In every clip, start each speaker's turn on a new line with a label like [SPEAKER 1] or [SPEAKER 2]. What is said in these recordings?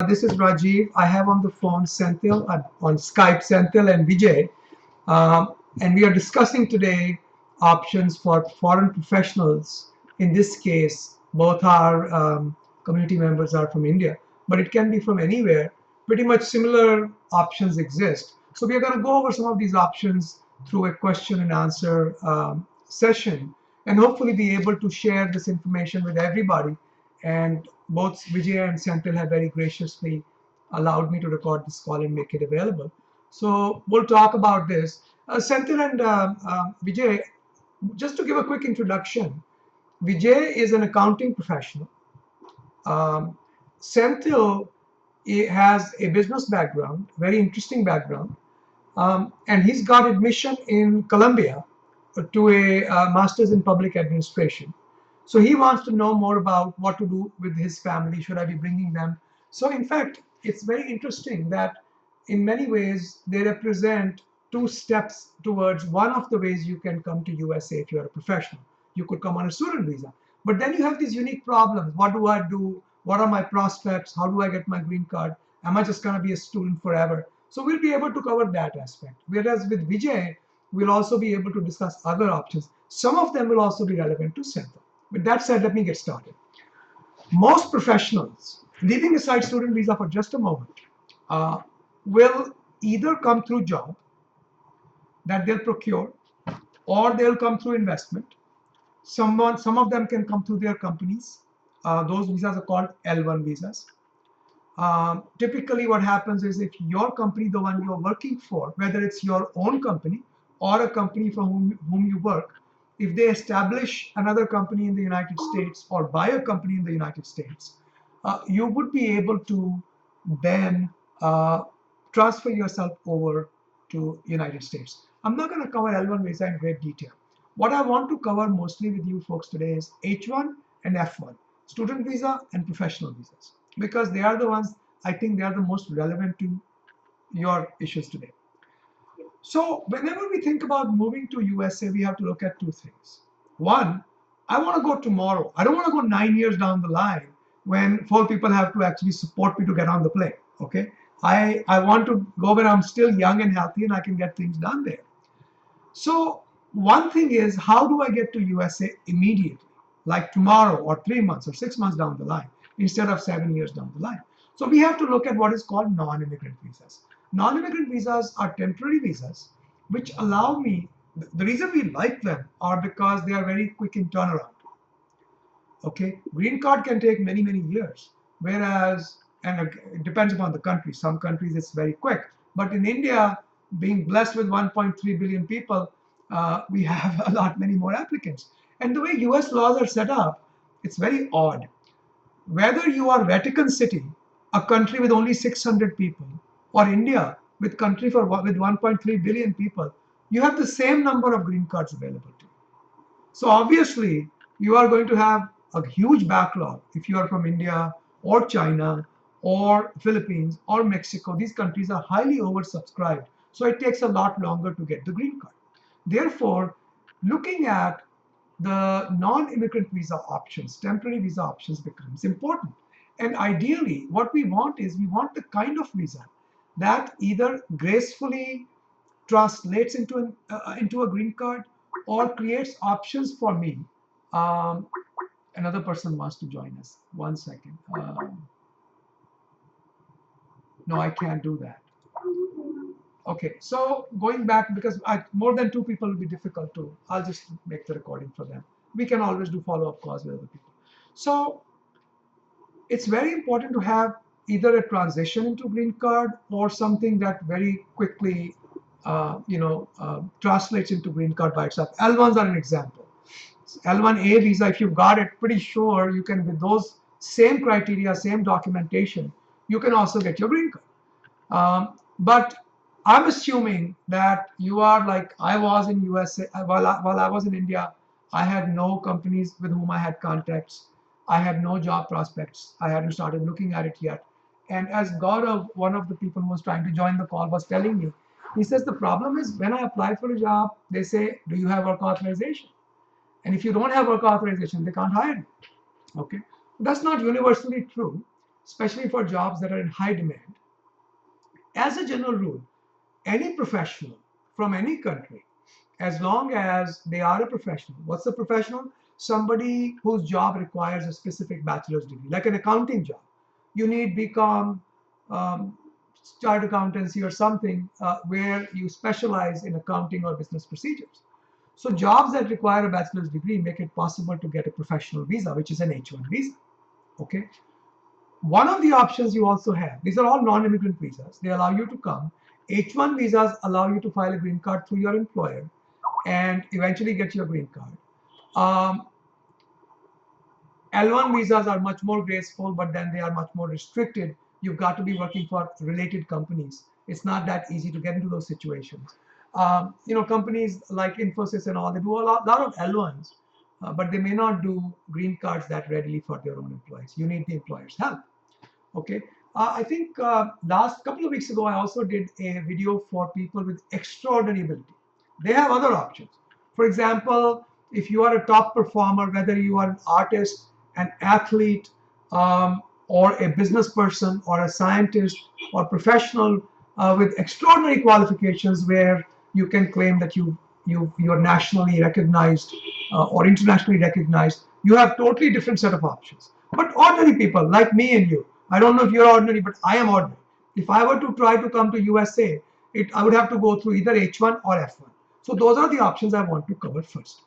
[SPEAKER 1] This is Rajiv. I have on the phone Senthil, on Skype, Senthil and Vijay. And we are discussing today options for foreign professionals. In this case, both our community members are from India, but it can be from anywhere. Pretty much similar options exist. So we are going to go over some of these options through a question and answer session, and hopefully be able to share this information with everybody. And both Vijay and Senthil have very graciously allowed me to record this call and make it available. So we'll talk about this. Senthil and Vijay, just to give a quick introduction, Vijay is an accounting professional. Senthil has a business background, very interesting background, and he's got admission in Columbia to a master's in public administration. So he wants to know more about what to do with his family. Should I be bringing them? So in fact, it's very interesting that in many ways they represent two steps towards one of the ways you can come to USA if you're a professional. You could come on a student visa, but then you have these unique problems. What do I do? What are my prospects? How do I get my green card? Am I just going to be a student forever? So we'll be able to cover that aspect. Whereas with Vijay, we'll also be able to discuss other options. Some of them will also be relevant to Senthil. With that said, let me get started. Most professionals, leaving aside student visa for just a moment, will either come through job that they'll procure, or they'll come through investment. Some of them can come through their companies. Those visas are called L1 visas. Typically what happens is if your company, the one you're working for, whether it's your own company or a company for whom you work, if they establish another company in the United States or buy a company in the United States, you would be able to then transfer yourself over to United States. I'm not going to cover L1 visa in great detail. What I want to cover mostly with you folks today is H1 and F1, student visa and professional visas, because they are the ones, I think they are the most relevant to your issues today. So whenever we think about moving to USA, we have to look at two things. One, I want to go tomorrow. I don't want to go 9 years down the line when 4 people have to actually support me to get on the plane. Okay, I want to go when I'm still young and healthy and I can get things done there. So one thing is, how do I get to USA immediately, like tomorrow or 3 months or 6 months down the line, instead of 7 years down the line? So we have to look at what is called non-immigrant visas. Non-immigrant visas are temporary visas which allow me, the reason we like them are because they are very quick in turnaround. Okay, green card can take many, many years, whereas, and it depends upon the country. Some countries it's very quick, but in India, being blessed with 1.3 billion people, we have a lot many more applicants. And the way US laws are set up, it's very odd. Whether you are Vatican City, a country with only 600 people, or India, with country with 1.3 billion people, you have the same number of green cards available to you. So obviously, you are going to have a huge backlog if you are from India or China or Philippines or Mexico. These countries are highly oversubscribed, so it takes a lot longer to get the green card. Therefore, looking at the non-immigrant visa options, temporary visa options becomes important. And ideally, what we want is we want the kind of visa that either gracefully translates into a green card or creates options for me. Another person wants to join us. 1 second. No, I can't do that. Okay, so going back, because more than 2 people will be difficult to, I'll just make the recording for them. We can always do follow-up calls with other people. So it's very important to have either a transition into green card or something that very quickly translates into green card by itself. L1s are an example. L1A visa, if you've got it, pretty sure you can, with those same criteria, same documentation, you can also get your green card. But I'm assuming that you are like I was in USA, while I was in India, I had no companies with whom I had contacts. I had no job prospects. I hadn't started looking at it yet. And as Gaurav, one of the people who was trying to join the call, was telling me, he says the problem is when I apply for a job, they say, do you have work authorization? And if you don't have work authorization, they can't hire you. Okay, that's not universally true. especially for jobs that are in high demand. As a general rule, any professional from any country, as long as they are a professional, what's a professional? Somebody whose job requires a specific bachelor's degree, like an accounting job. You need BCom, um, chartered accountancy, or something where you specialize in accounting or business procedures. So jobs that require a bachelor's degree make it possible to get a professional visa, which is an H1 visa. Okay. One of the options you also have, these are all non-immigrant visas. They allow you to come. H1 visas allow you to file a green card through your employer and eventually get your green card. L1 visas are much more graceful, but then they are much more restricted. You've got to be working for related companies. It's not that easy to get into those situations. Companies like Infosys and all, they do a lot of L1s, but they may not do green cards that readily for their own employees. You need the employer's help. Okay. I think last couple of weeks ago, I also did a video for people with extraordinary ability. They have other options. For example, if you are a top performer, whether you are an artist, an athlete, or a business person, or a scientist, or professional with extraordinary qualifications, where you can claim that you're nationally recognized or internationally recognized, you have totally different set of options. But ordinary people like me and you, I don't know if you're ordinary, but I am ordinary. If I were to try to come to USA, I would have to go through either H1 or F1. So those are the options I want to cover first.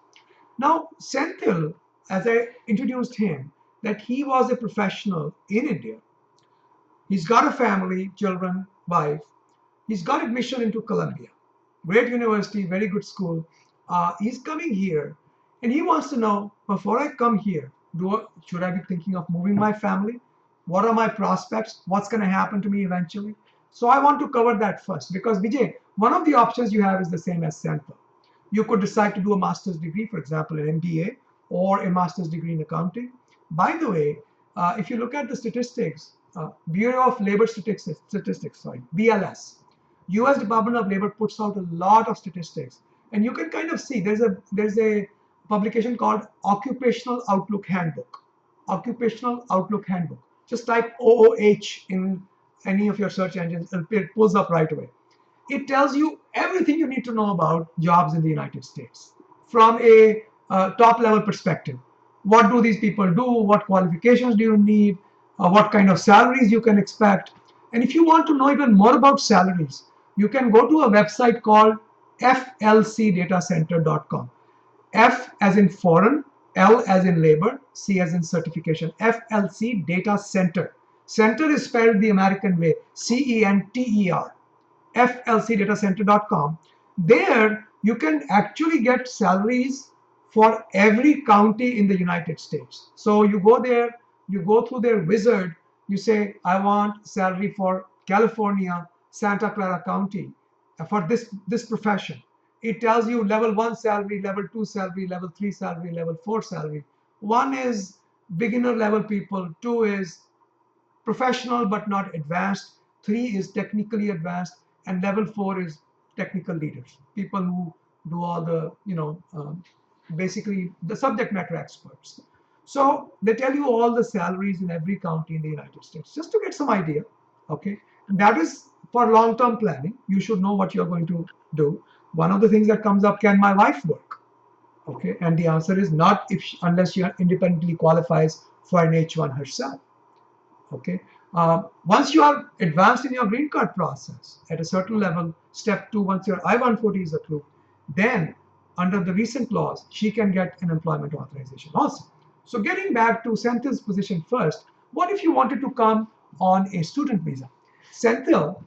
[SPEAKER 1] Now, Senthil, as I introduced him, that he was a professional in India. He's got a family, children, wife. He's got admission into Columbia, great university, very good school. He's coming here, and he wants to know, before I come here, should I be thinking of moving my family? What are my prospects? What's going to happen to me eventually? So I want to cover that first, because Vijay, one of the options you have is the same as Senthil. You could decide to do a master's degree, for example, an MBA, or a master's degree in accounting. By the way, if you look at the statistics, Bureau of Labor Statistics, sorry, BLS, U.S. Department of Labor puts out a lot of statistics, and you can kind of see there's a publication called Occupational Outlook Handbook. Occupational Outlook Handbook. Just type OOH in any of your search engines, and it pulls up right away. It tells you everything you need to know about jobs in the United States from a top level perspective. What do these people do? What qualifications do you need? What kind of salaries you can expect? And if you want to know even more about salaries, you can go to a website called flcdatacenter.com. F as in foreign, L as in labor, C as in certification. FLC Data Center. Center is spelled the American way, CENTER. flcdatacenter.com. There you can actually get salaries for every county in the United States. So you go there, you go through their wizard, you say, I want salary for California, Santa Clara County for this profession. It tells you level 1 salary, level 2 salary, level 3 salary, level 4 salary. One is beginner level people, two is professional but not advanced, three is technically advanced, and level 4 is technical leaders, people who do all the, basically the subject matter experts. So they tell you all the salaries in every county in the United States, just to get some idea. Okay, and that is for long-term planning. You should know what you're going to do. One of the things that comes up: can my wife work? Okay, and the answer is not, if she, unless she independently qualifies for an H1 herself. Okay. Once you are advanced in your green card process at a certain level, step 2, once your I-140 is approved, then under the recent laws, she can get an employment authorization also. So getting back to Senthil's position first, what if you wanted to come on a student visa? Senthil,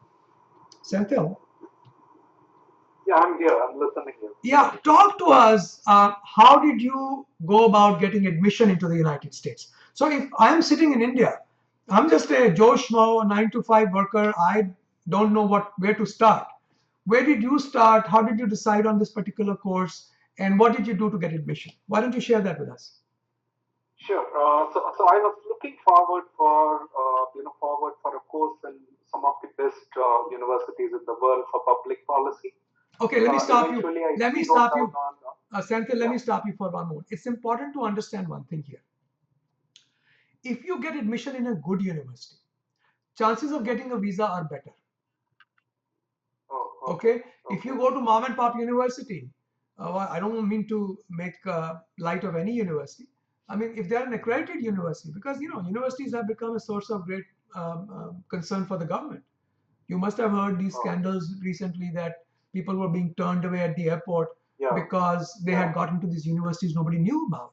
[SPEAKER 2] Yeah, I'm here. I'm listening here.
[SPEAKER 1] yeah, talk to us. How did you go about getting admission into the United States? So if I'm sitting in India, I'm just a Joe Schmo, 9 to 5 worker. I don't know where to start. Where did you start? How did you decide on this particular course? And what did you do to get admission? Why don't you share that with us?
[SPEAKER 2] Sure. So I was looking forward for a course in some of the best universities in the world for public policy.
[SPEAKER 1] Okay, let me stop you.
[SPEAKER 2] Eventually, I
[SPEAKER 1] Let me
[SPEAKER 2] zeroed
[SPEAKER 1] stop
[SPEAKER 2] down
[SPEAKER 1] you.
[SPEAKER 2] on
[SPEAKER 1] Senthil, let
[SPEAKER 2] yeah.
[SPEAKER 1] me stop you for one moment. It's important to understand one thing here. If you get admission in a good university, chances of getting a visa are better.
[SPEAKER 2] Oh, okay.
[SPEAKER 1] Okay, if you
[SPEAKER 2] Okay.
[SPEAKER 1] go to mom and pop university, well, I don't mean to make light of any university. I mean, if they're an accredited university, because universities have become a source of great concern for the government. You must have heard these
[SPEAKER 2] Oh,
[SPEAKER 1] scandals recently that people were being turned away at the airport
[SPEAKER 2] yeah.
[SPEAKER 1] because they
[SPEAKER 2] Yeah.
[SPEAKER 1] had gotten to these universities nobody knew about.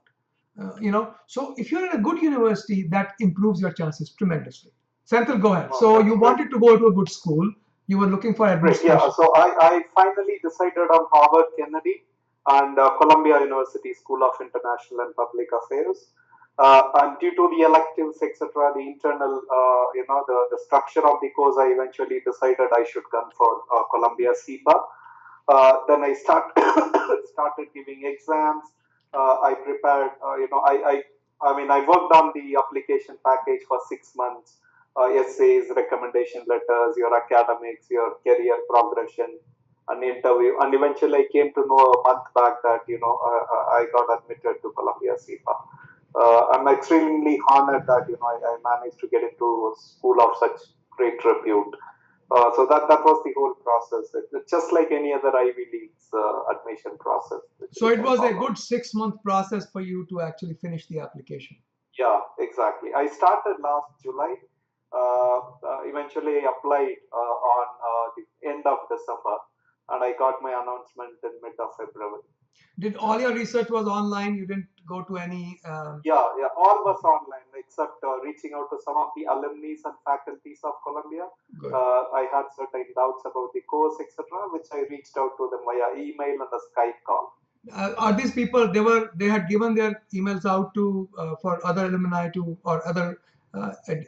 [SPEAKER 1] So if you're in a good university, that improves your chances tremendously. Senthil, go ahead.
[SPEAKER 2] Oh,
[SPEAKER 1] So
[SPEAKER 2] that's
[SPEAKER 1] you
[SPEAKER 2] great.
[SPEAKER 1] wanted to go to a good school. You were looking for
[SPEAKER 2] Great. Yeah.
[SPEAKER 1] administration.
[SPEAKER 2] So I finally decided on Harvard Kennedy and Columbia University School of International and Public Affairs. And due to the electives, etc., the internal, the structure of the course, I eventually decided I should gun for Columbia CEPA. Then I started giving exams. I prepared, I mean, I worked on the application package for 6 months. Essays, recommendation letters, your academics, your career progression, an interview, and eventually I came to know a month back that I got admitted to Columbia CEPA. I'm extremely honored that I managed to get into a school of such great repute. So that was the whole process. It's just like any other Ivy League's admission process,
[SPEAKER 1] So
[SPEAKER 2] which
[SPEAKER 1] it
[SPEAKER 2] I
[SPEAKER 1] was a
[SPEAKER 2] followed.
[SPEAKER 1] good 6 month process for you to actually finish the application.
[SPEAKER 2] Yeah, exactly. I started last July. Eventually, I applied on the end of December, and I got my announcement in mid of February.
[SPEAKER 1] Did all your research was online? You didn't go to any?
[SPEAKER 2] Yeah, yeah, all was online except reaching out to some of the alumni and faculties of Columbia.
[SPEAKER 1] Good.
[SPEAKER 2] I had certain doubts about the course, etc., which I reached out to them via email and a Skype call.
[SPEAKER 1] Are these people? They had given their emails out to for other alumni to or other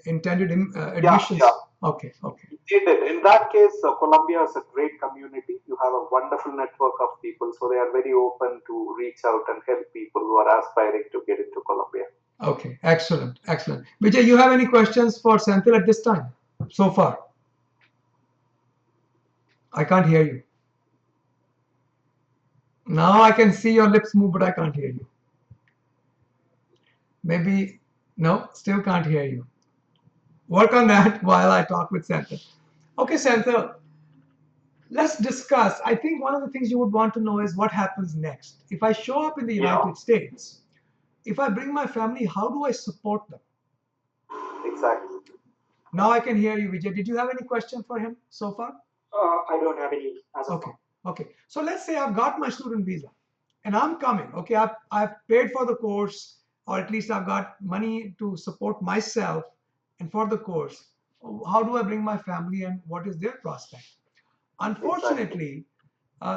[SPEAKER 1] intended
[SPEAKER 2] Yeah,
[SPEAKER 1] admissions.
[SPEAKER 2] yeah,
[SPEAKER 1] Okay. Okay.
[SPEAKER 2] they did. In that case, Colombia is a great community. You have a wonderful network of people, so they are very open to reach out and help people who are aspiring to get into Colombia.
[SPEAKER 1] Okay. Excellent. Excellent. Vijay, you have any questions for Senthil at this time? So far, I can't hear you. Now I can see your lips move, but I can't hear you. Maybe no, still can't hear you. Work on that while I talk with Senthil. Okay, Senthil, let's discuss. I think one of the things you would want to know is what happens next. If I show up in the
[SPEAKER 2] Yeah,
[SPEAKER 1] United States, if I bring my family, how do I support them?
[SPEAKER 2] exactly.
[SPEAKER 1] Now I can hear you, Vijay. Did you have any question for him so far?
[SPEAKER 2] I don't have any as of
[SPEAKER 1] Okay.
[SPEAKER 2] now.
[SPEAKER 1] Okay. So let's say I've got my student visa and I'm coming. Okay. I've paid for the course, or at least I've got money to support myself and for the course. How do I bring my family and what is their prospect?
[SPEAKER 2] Exactly.
[SPEAKER 1] Unfortunately,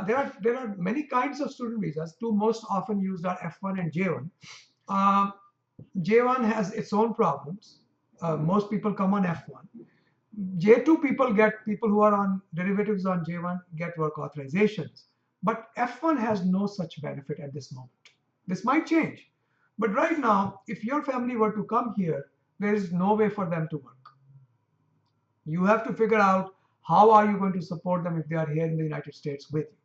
[SPEAKER 1] there are many kinds of student visas. Two most often used are F1 and J1. Uh, J1 has its own problems. Most people come on F1. J2 people who are on derivatives on J1 get work authorizations. But F1 has no such benefit at this moment. This might change. But right now, if your family were to come here, there is no way for them to work. You have to figure out how are you going to support them if they are here in the United States with you.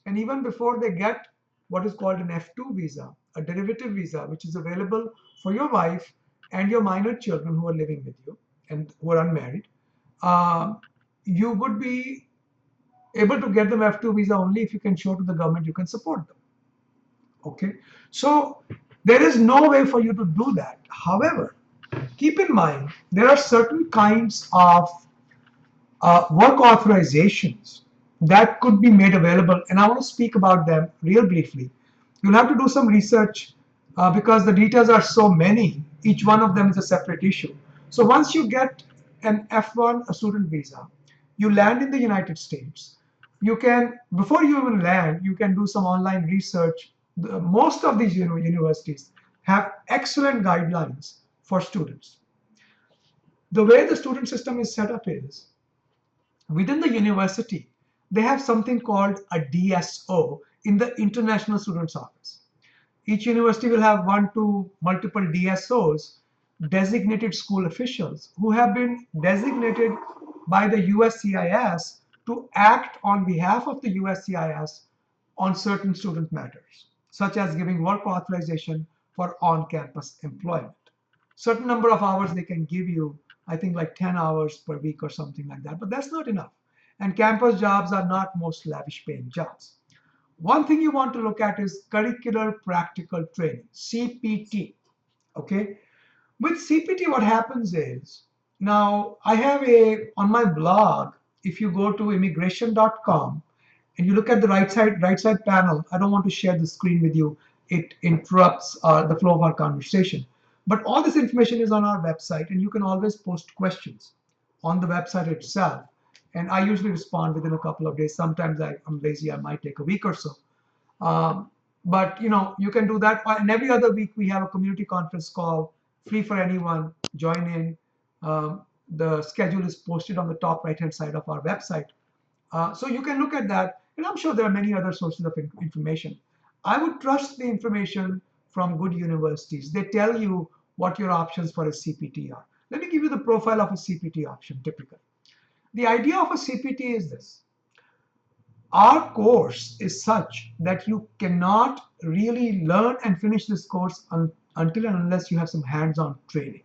[SPEAKER 1] And even before they get what is called an F2 visa, a derivative visa, which is available for your wife and your minor children who are living with you and who are unmarried, um, you would be able to get them F2 visa only if you can show to the government you can support them. Okay, so there is no way for you to do that. However, keep in mind there are certain kinds of work authorizations that could be made available, and I want to speak about them real briefly. You'll have to do some research because the details are so many. Each one of them is a separate issue. So once you get an F1, a student visa, you land in the United States. You can, before you even land, you can do some online research. Most of these universities have excellent guidelines for students. The way the student system is set up is within the university, they have something called a DSO in the International Students Office. Each university will have one to multiple DSOs, designated school officials, who have been designated by the USCIS to act on behalf of the USCIS on certain student matters, such as giving work authorization for on campus employment. Certain number of hours they can give you I think like 10 hours per week or something like that, but that's not enough. And campus jobs are not most lavish paying jobs. One thing you want to look at is curricular practical training, CPT. Okay, with CPT, what happens is, now I have on my blog, if you go to immigration.com and you look at the right side panel, I don't want to share the screen with you. It interrupts the flow of our conversation. But all this information is on our website, and you can always post questions on the website itself. And I usually respond within a couple of days. Sometimes I'm lazy, I might take a week or so. Um, but you can do that. And every other week we have a community conference call, free for anyone. Join in. The schedule is posted on the top right-hand side of our website, so you can look at that. And I'm sure there are many other sources of information. I would trust the information from good universities. They tell you what your options for a CPT are. Let me give you the profile of a CPT option typically. The idea of a CPT is this: our course is such that you cannot really learn and finish this course until and unless you have some hands-on training.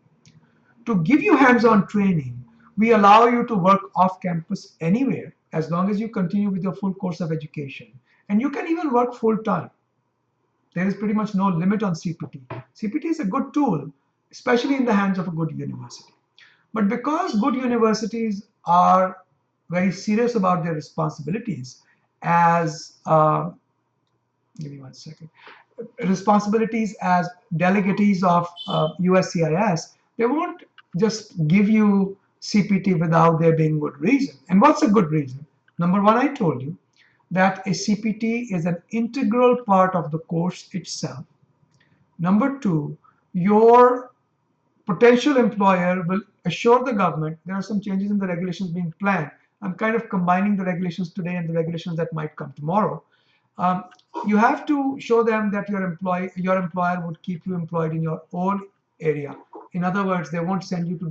[SPEAKER 1] To give you hands-on training, we allow you to work off campus anywhere as long as you continue with your full course of education. And you can even work full time. There is pretty much no limit on CPT. CPT is a good tool, especially in the hands of a good university. But because good universities are very serious about their responsibilities as give me one second, responsibilities as delegates of USCIS, they won't just give you CPT without there being good reason. And what's a good reason? Number one, I told you that a CPT is an integral part of the course itself. Number two, your potential employer will assure the government. There are some changes in the regulations being planned. I'm kind of combining the regulations today and the regulations that might come tomorrow. Um, you have to show them that your employer would keep you employed in your own area. In other words, they won't send you to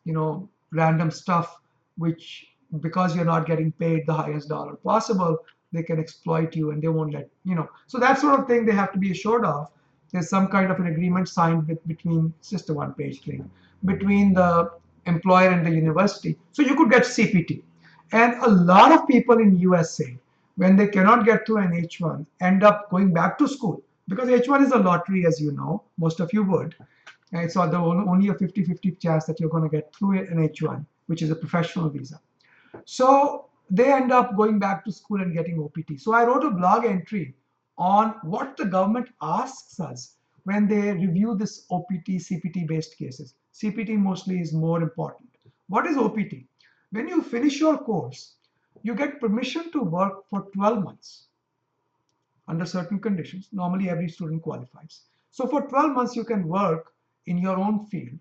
[SPEAKER 1] do, random stuff, which, because you're not getting paid the highest dollar possible, they can exploit you and they won't So that sort of thing they have to be assured of. There's some kind of an agreement signed between, it's just a one-page thing, between the employer and the university. So you could get CPT. And a lot of people in USA, when they cannot get to an H1, end up going back to school, because H1 is a lottery, as you know, most of you would. And so the only a 50-50 chance that you're going to get through an H1, which is a professional visa. So they end up going back to school and getting OPT. So I wrote a blog entry on what the government asks us when they review this OPT, CPT based cases. CPT mostly is more important. What is OPT? When you finish your course, you get permission to work for 12 months under certain conditions. Normally, every student qualifies. So for 12 months, you can work in your own field.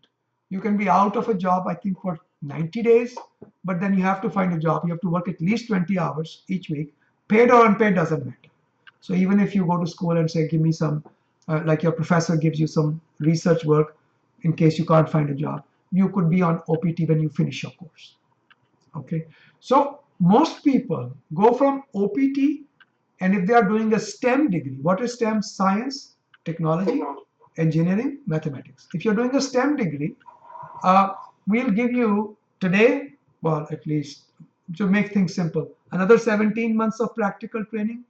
[SPEAKER 1] You can be out of a job, I think, for 90 days, but then you have to find a job. You have to work at least 20 hours each week. Paid or unpaid doesn't matter. So even if you go to school and say, give me some, like your professor gives you some research work in case you can't find a job, you could be on OPT when you finish your course. Okay, so most people go from OPT, and if they are doing a STEM degree, what is STEM? Science, technology, engineering, mathematics. If you're doing a STEM degree, we'll give you today, well, at least to make things simple, another 17 months of practical training.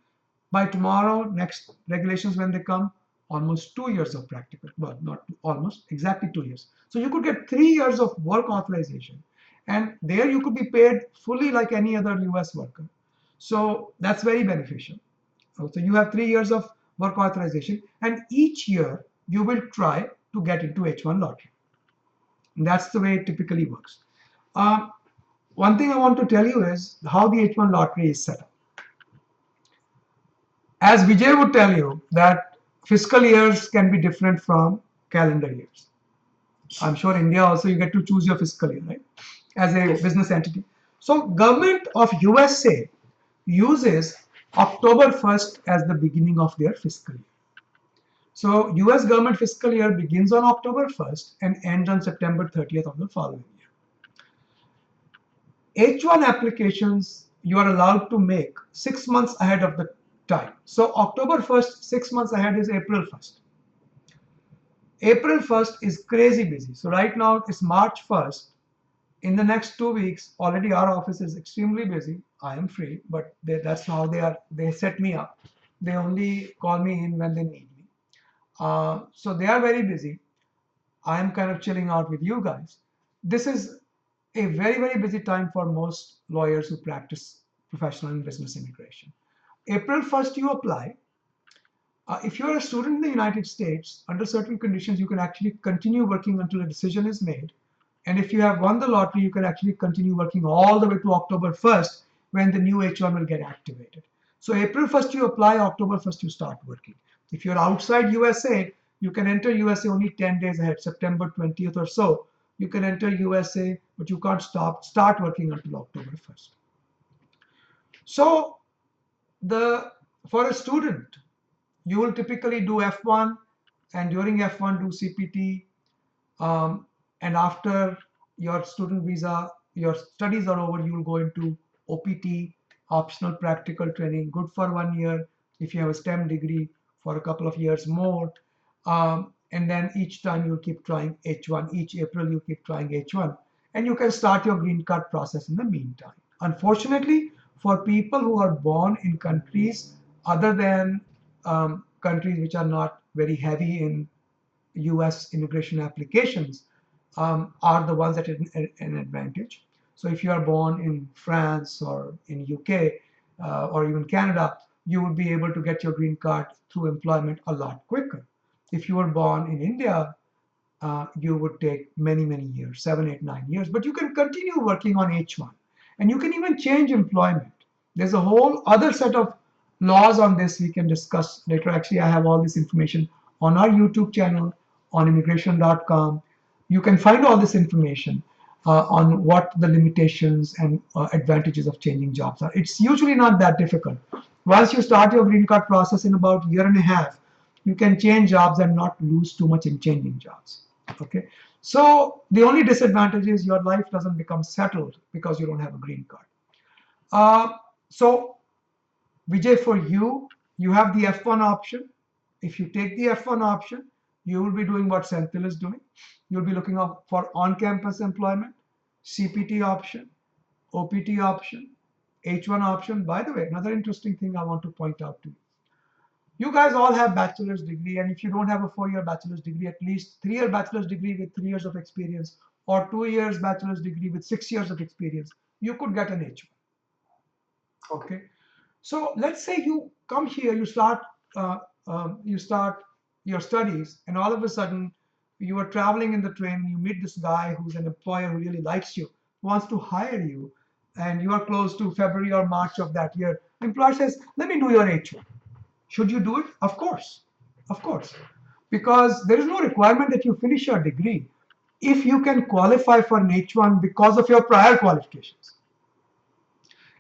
[SPEAKER 1] By tomorrow, next regulations when they come, almost 2 years of practical. Well, not almost, exactly 2 years. So you could get 3 years of work authorization. And there you could be paid fully like any other US worker. So that's very beneficial. So you have 3 years of work authorization, and each year you will try to get into H1 lottery. And that's the way it typically works. Uh, One thing I want to tell you is how the H1 lottery is set up. As Vijay would tell you, that fiscal years can be different from calendar years. I'm sure India also you get to choose your fiscal year, right? As a business entity. So government of USA uses October 1st as the beginning of their fiscal year. So US government fiscal year begins on October 1st and ends on September 30th of the following year. H1 applications you are allowed to make 6 months ahead of the time. So October 1st, 6 months ahead is April 1st. April 1st is crazy busy. So right now it's March 1st. In the next 2 weeks, already our office is extremely busy. I am free, but that's how they are. They set me up. They only call me in when they need me. So they are very busy. I am kind of chilling out with you guys. This is a very, very busy time for most lawyers who practice professional and business immigration. April 1st, you apply. If you're a student in the United States, under certain conditions, you can actually continue working until a decision is made. And if you have won the lottery, you can actually continue working all the way to October 1st when the new H1 will get activated. So April 1st, you apply, October 1st, you start working. If you're outside USA, you can enter USA only 10 days ahead, September 20th or so. You can enter USA, but you can't start working until October 1st. So the for a student, you will typically do F1, and during F1 do CPT, um, and after your student visa, your studies are over, you will go into OPT, optional practical training, good for 1 year. If you have a STEM degree, for a couple of years more. And then each time you keep trying H1, each April you keep trying H1, and you can start your green card process in the meantime. Unfortunately, for people who are born in countries other than countries which are not very heavy in US immigration applications, are the ones that are an advantage. So if you are born in France or in UK or even Canada, you would be able to get your green card through employment a lot quicker. If you were born in India, you would take many, many years, 7, 8, 9 years, but you can continue working on H1 and you can even change employment. There's a whole other set of laws on this we can discuss later. Actually, I have all this information on our YouTube channel on immigration.com. You can find all this information on what the limitations and advantages of changing jobs are. It's usually not that difficult. Once you start your green card process in about a year and a half, you can change jobs and not lose too much in changing jobs. Okay, so the only disadvantage is your life doesn't become settled because you don't have a green card. So Vijay, for you, you have the F1 option. If you take the F1 option, you will be doing what Senthil is doing. You'll be looking up for on-campus employment, CPT option, OPT option, H1 option. By the way, another interesting thing I want to point out to you. You guys all have bachelor's degree, and if you don't have a 4 year bachelor's degree, at least 3 year bachelor's degree with 3 years of experience, or 2 years bachelor's degree with 6 years of experience, you could get an H1. Okay, so let's say you come here, you start your studies, and all of a sudden you are traveling in the train, you meet this guy who's an employer who really likes you, wants to hire you, and you are close to February or March of that year. Employer says, "Let me do your H1." Should you do it? Of course, because there is no requirement that you finish your degree if you can qualify for an H1 because of your prior qualifications.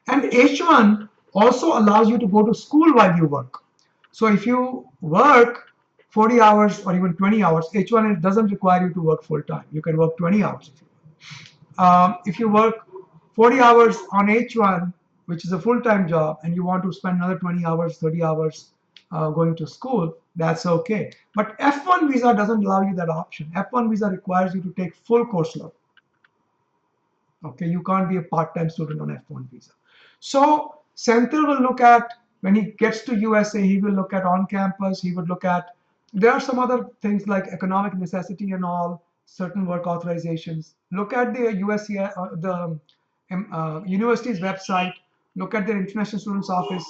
[SPEAKER 1] And H1 also allows you to go to school while you work. So if you work 40 hours or even 20 hours, H1 doesn't require you to work full time. You can work 20 hours if you want. If you work 40 hours on H1, which is a full-time job, and you want to spend another 20 hours, 30 hours going to school, that's okay. But F1 visa doesn't allow you that option. F1 visa requires you to take full course load. Okay, you can't be a part-time student on F1 visa. So Senthil will look at, when he gets to USA, he will look at on-campus, he would look at, there are some other things like economic necessity and all, certain work authorizations. Look at the university's website, look at their international students office,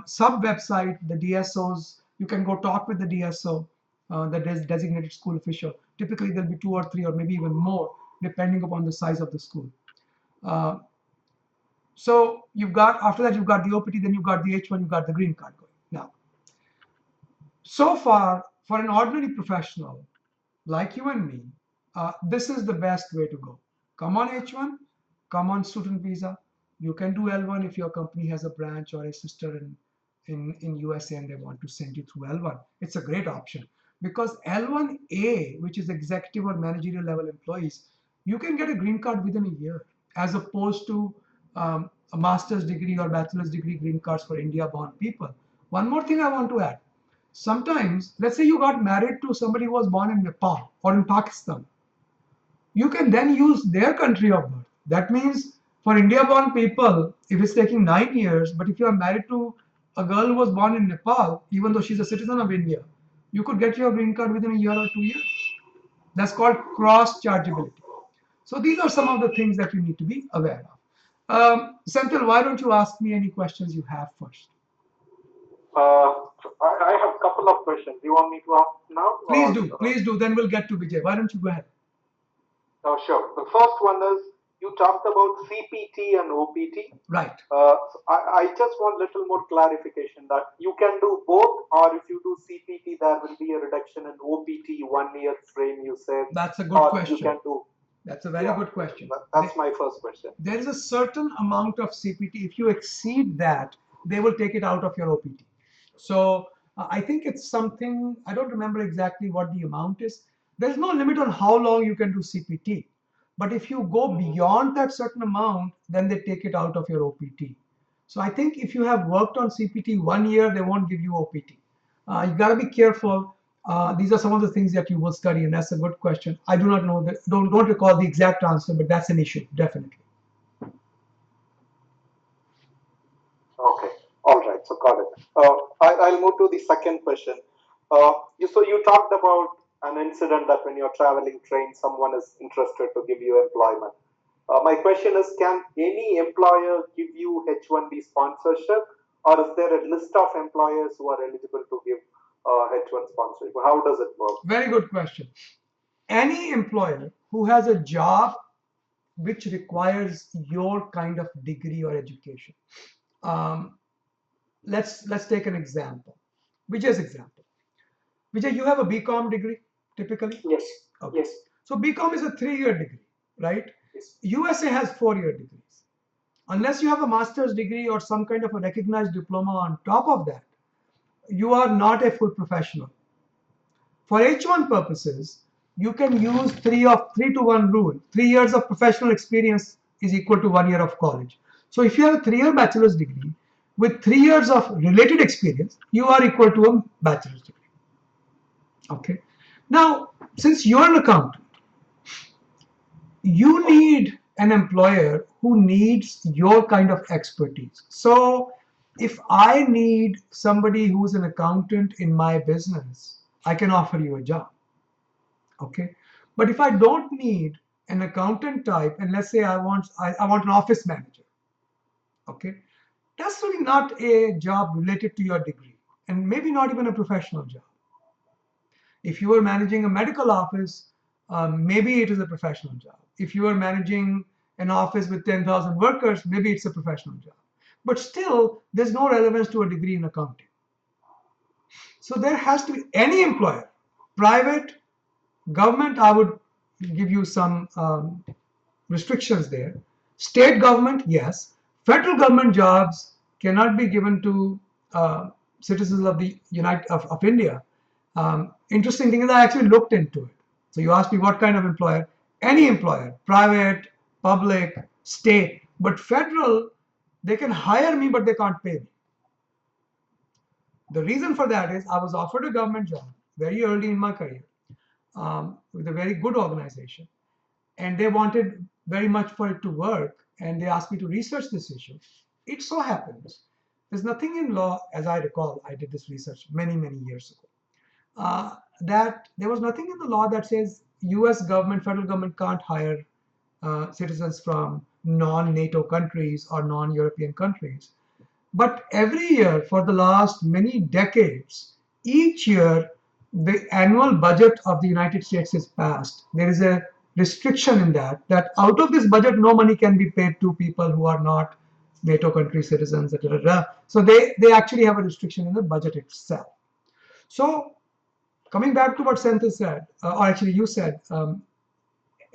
[SPEAKER 1] sub-website, the DSOs, you can go talk with the DSO, the designated school official. Typically there'll be 2 or 3 or maybe even more, depending upon the size of the school. Uh, so you've got, after that, you've got the OPT, then you've got the H1, you've got the green card going. Now, so far, for an ordinary professional like you and me, this is the best way to go. Come on H1, come on student visa. You can do L1 if your company has a branch or a sister in USA and they want to send you through L1. It's a great option because L1A, which is executive or managerial level employees, you can get a green card within a year as opposed to a master's degree or bachelor's degree green cards for India born people. One more thing I want to add. Sometimes, let's say you got married to somebody who was born in Nepal or in Pakistan. you can then use their country of birth. That means for India born people, if it's taking 9 years, but if you are married to a girl who was born in Nepal, even though she's a citizen of India, you could get your green card within a year or 2 years. That's called cross chargeability. So these are some of the things that you need to be aware of. Senthil, why don't you ask me any questions you have first?
[SPEAKER 2] I have a couple of questions. Do you want me to ask now
[SPEAKER 1] Please
[SPEAKER 2] or?
[SPEAKER 1] do, please do. Then we'll get to Vijay. Why don't you go ahead?
[SPEAKER 2] Sure. The first one is you talked about CPT and OPT.
[SPEAKER 1] Right.
[SPEAKER 2] I just want little more clarification that you can do both, or if you do CPT, there will be a reduction in OPT 1 year frame. You said,
[SPEAKER 1] That's a good
[SPEAKER 2] or you
[SPEAKER 1] question.
[SPEAKER 2] can do.
[SPEAKER 1] That's a very
[SPEAKER 2] Yeah,
[SPEAKER 1] good question.
[SPEAKER 2] that's my first question.
[SPEAKER 1] There is a certain amount of CPT. If you exceed that, they will take it out of your OPT. So I think it's something, I don't remember exactly what the amount is. There's no limit on how long you can do CPT. But if you go
[SPEAKER 2] Mhm.
[SPEAKER 1] beyond that certain amount, then they take it out of your OPT. So I think if you have worked on CPT 1 year, they won't give you OPT. You got to be careful. These are some of the things that you will study, and that's a good question. I do not know that, don't recall the exact answer, but that's an issue, definitely.
[SPEAKER 2] Okay. All right. So got it. I'll move to the second question. You talked about an incident that when you're traveling train, someone is interested to give you employment. My question is, can any employer give you H-1B sponsorship, or is there a list of employers who are eligible to give H-1 sponsorship? How does it work?
[SPEAKER 1] Very good question. Any employer who has a job which requires your kind of degree or education. Um, let's take an example. Vijay's example. Vijay, you have a BCom degree typically.
[SPEAKER 2] Yes.
[SPEAKER 1] Okay.
[SPEAKER 2] Yes.
[SPEAKER 1] So BCom is a 3 year degree, right?
[SPEAKER 2] Yes.
[SPEAKER 1] USA has 4 year degrees. Unless you have a master's degree or some kind of a recognized diploma on top of that, you are not a full professional. For H1 purposes, you can use 3 to 1 rule. 3 years of professional experience is equal to 1 year of college. So if you have a 3 year bachelor's degree with 3 years of related experience, you are equal to a bachelor's degree. Okay. Now, since you're an accountant, you need an employer who needs your kind of expertise. So if I need somebody who's an accountant in my business, I can offer you a job. Okay. But if I don't need an accountant type, and let's say I want an office manager, okay, that's really not a job related to your degree, and maybe not even a professional job. If you are managing a medical office, maybe it is a professional job. If you are managing an office with 10,000 workers, maybe it's a professional job. But still, there's no relevance to a degree in accounting. So there has to be any employer, private, government, I would give you some restrictions there. State government, yes. Federal government jobs cannot be given to citizens of the United of India. Interesting thing is I actually looked into it. So you asked me what kind of employer? Any employer, private, public, state, but federal, they can hire me, but they can't pay me. The reason for that is I was offered a government job very early in my career with a very good organization, and they wanted very much for it to work, and they asked me to research this issue. It so happens there's nothing in law, as I recall, I did this research many years ago, that there was nothing in the law that says U.S. government, federal government can't hire citizens from non-NATO countries or non-European countries. But every year for the last many decades, each year the annual budget of the United States is passed. There is a restriction in that out of this budget, no money can be paid to people who are not NATO country citizens. Da, da, da. So they actually have a restriction in the budget itself. So coming back to what Senthil said, or actually you said,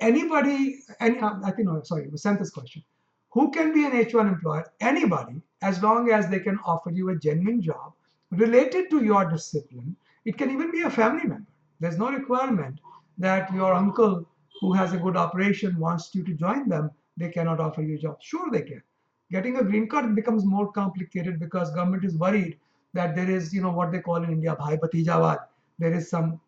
[SPEAKER 1] anybody, I think, no, sorry, it was Santa's question. Who can be an H1 employer? Anybody, as long as they can offer you a genuine job related to your discipline. It can even be a family member. There's no requirement that your uncle who has a good operation wants you to join them. They cannot offer you a job. Sure, they can. Getting a green card becomes more complicated because government is worried that there is, what they call in India, bhai bhatijawad. There is some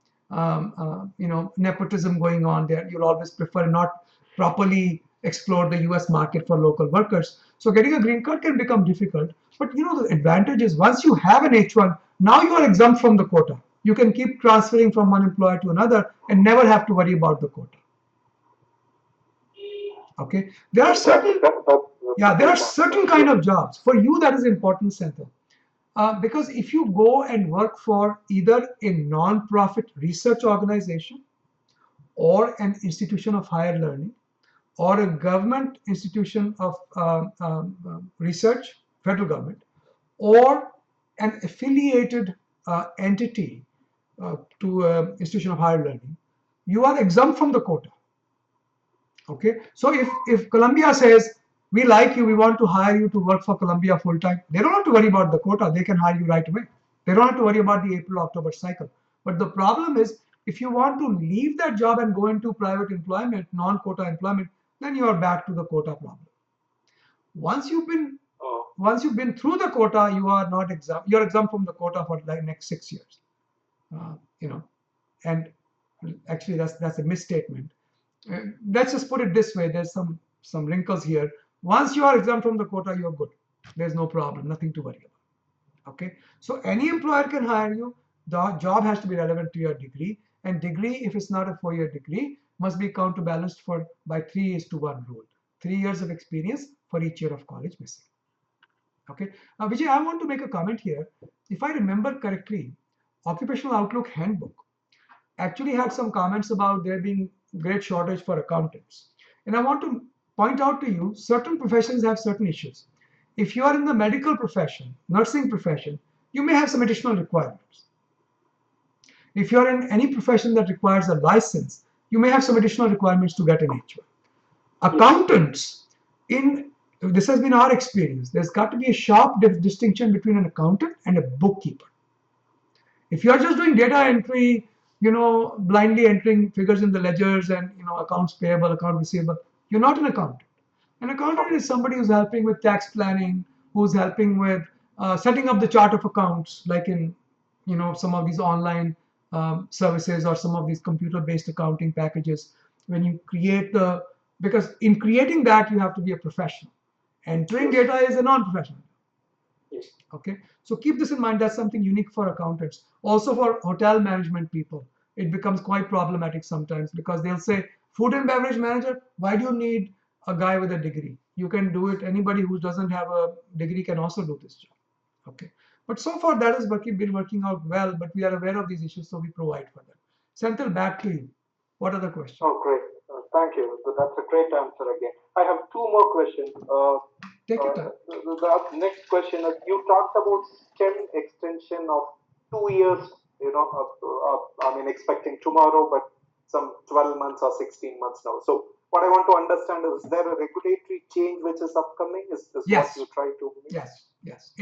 [SPEAKER 1] nepotism going on there. You'll always prefer not properly explore the US market for local workers. So getting a green card can become difficult. But the advantage is once you have an H1, now you are exempt from the quota. You can keep transferring from one employer to another and never have to worry about the quota. Okay, there are
[SPEAKER 2] Exactly.
[SPEAKER 1] certain
[SPEAKER 2] That's
[SPEAKER 1] yeah,
[SPEAKER 2] a
[SPEAKER 1] there are
[SPEAKER 2] great
[SPEAKER 1] certain
[SPEAKER 2] answer.
[SPEAKER 1] kind
[SPEAKER 2] Yeah.
[SPEAKER 1] of jobs for you that is important, Center. Because if you go and work for either a non-profit research organization or an institution of higher learning or a government institution of research, federal government, or an affiliated entity to institution of higher learning, you are exempt from the quota. Okay, so if Columbia says we like you, we want to hire you to work for Columbia full time, they don't have to worry about the quota. They can hire you right away. They don't have to worry about the April-October cycle. But the problem is, if you want to leave that job and go into private employment, non-quota employment, then you are back to the quota problem. Once you've been
[SPEAKER 2] Oh,
[SPEAKER 1] once you've been through the quota, you are not exempt. You're exempt from the quota for like next 6 years. Uh, you know, and actually that's a misstatement. Let's just put it this way: there's some wrinkles here. Once you are exempt from the quota, you're good. There's no problem, nothing to worry about. Okay, so any employer can hire you. The job has to be relevant to your degree, and degree, if it's not a 4-year degree, must be counterbalanced for by 3:1 rule. 3 years of experience for each year of college missing. Okay, Vijay, I want to make a comment here. If I remember correctly, Occupational Outlook Handbook actually had some comments about there being great shortage for accountants. And I want to point out to you, certain professions have certain issues. If you are in the medical profession, nursing profession, you may have some additional requirements. If you are in any profession that requires a license, you may have some additional requirements to get an H1. Accountants, in this has been our experience, there's got to be a sharp distinction between an accountant and a bookkeeper. If you are just doing data entry, blindly entering figures in the ledgers and accounts payable, account receivable, you're not an accountant. An accountant is somebody who's helping with tax planning, who's helping with setting up the chart of accounts, like in some of these online services or some of these computer-based accounting packages. When you create because in creating that you have to be a professional. Entering
[SPEAKER 2] yes.
[SPEAKER 1] data is a non-professional.
[SPEAKER 2] Yes.
[SPEAKER 1] Okay, so keep this in mind. That's something unique for accountants. Also for hotel management people, it becomes quite problematic sometimes because they'll say, food and beverage manager, why do you need a guy with a degree? You can do it. Anybody who doesn't have a degree can also do this job. Okay, but so far that has been working out well, but we are aware of these issues, so we provide for them. Senthil, back to you. What other question?
[SPEAKER 2] Oh, great. Thank you. That's a great answer again. I have two more questions.
[SPEAKER 1] Take your time.
[SPEAKER 2] The next question is you talked about STEM extension of 2 years, I mean, expecting tomorrow, but some 12 months or 16 months now. So, what I want to understand is there a regulatory change which is upcoming? Is what
[SPEAKER 1] Yes,
[SPEAKER 2] you try to mean?
[SPEAKER 1] yes.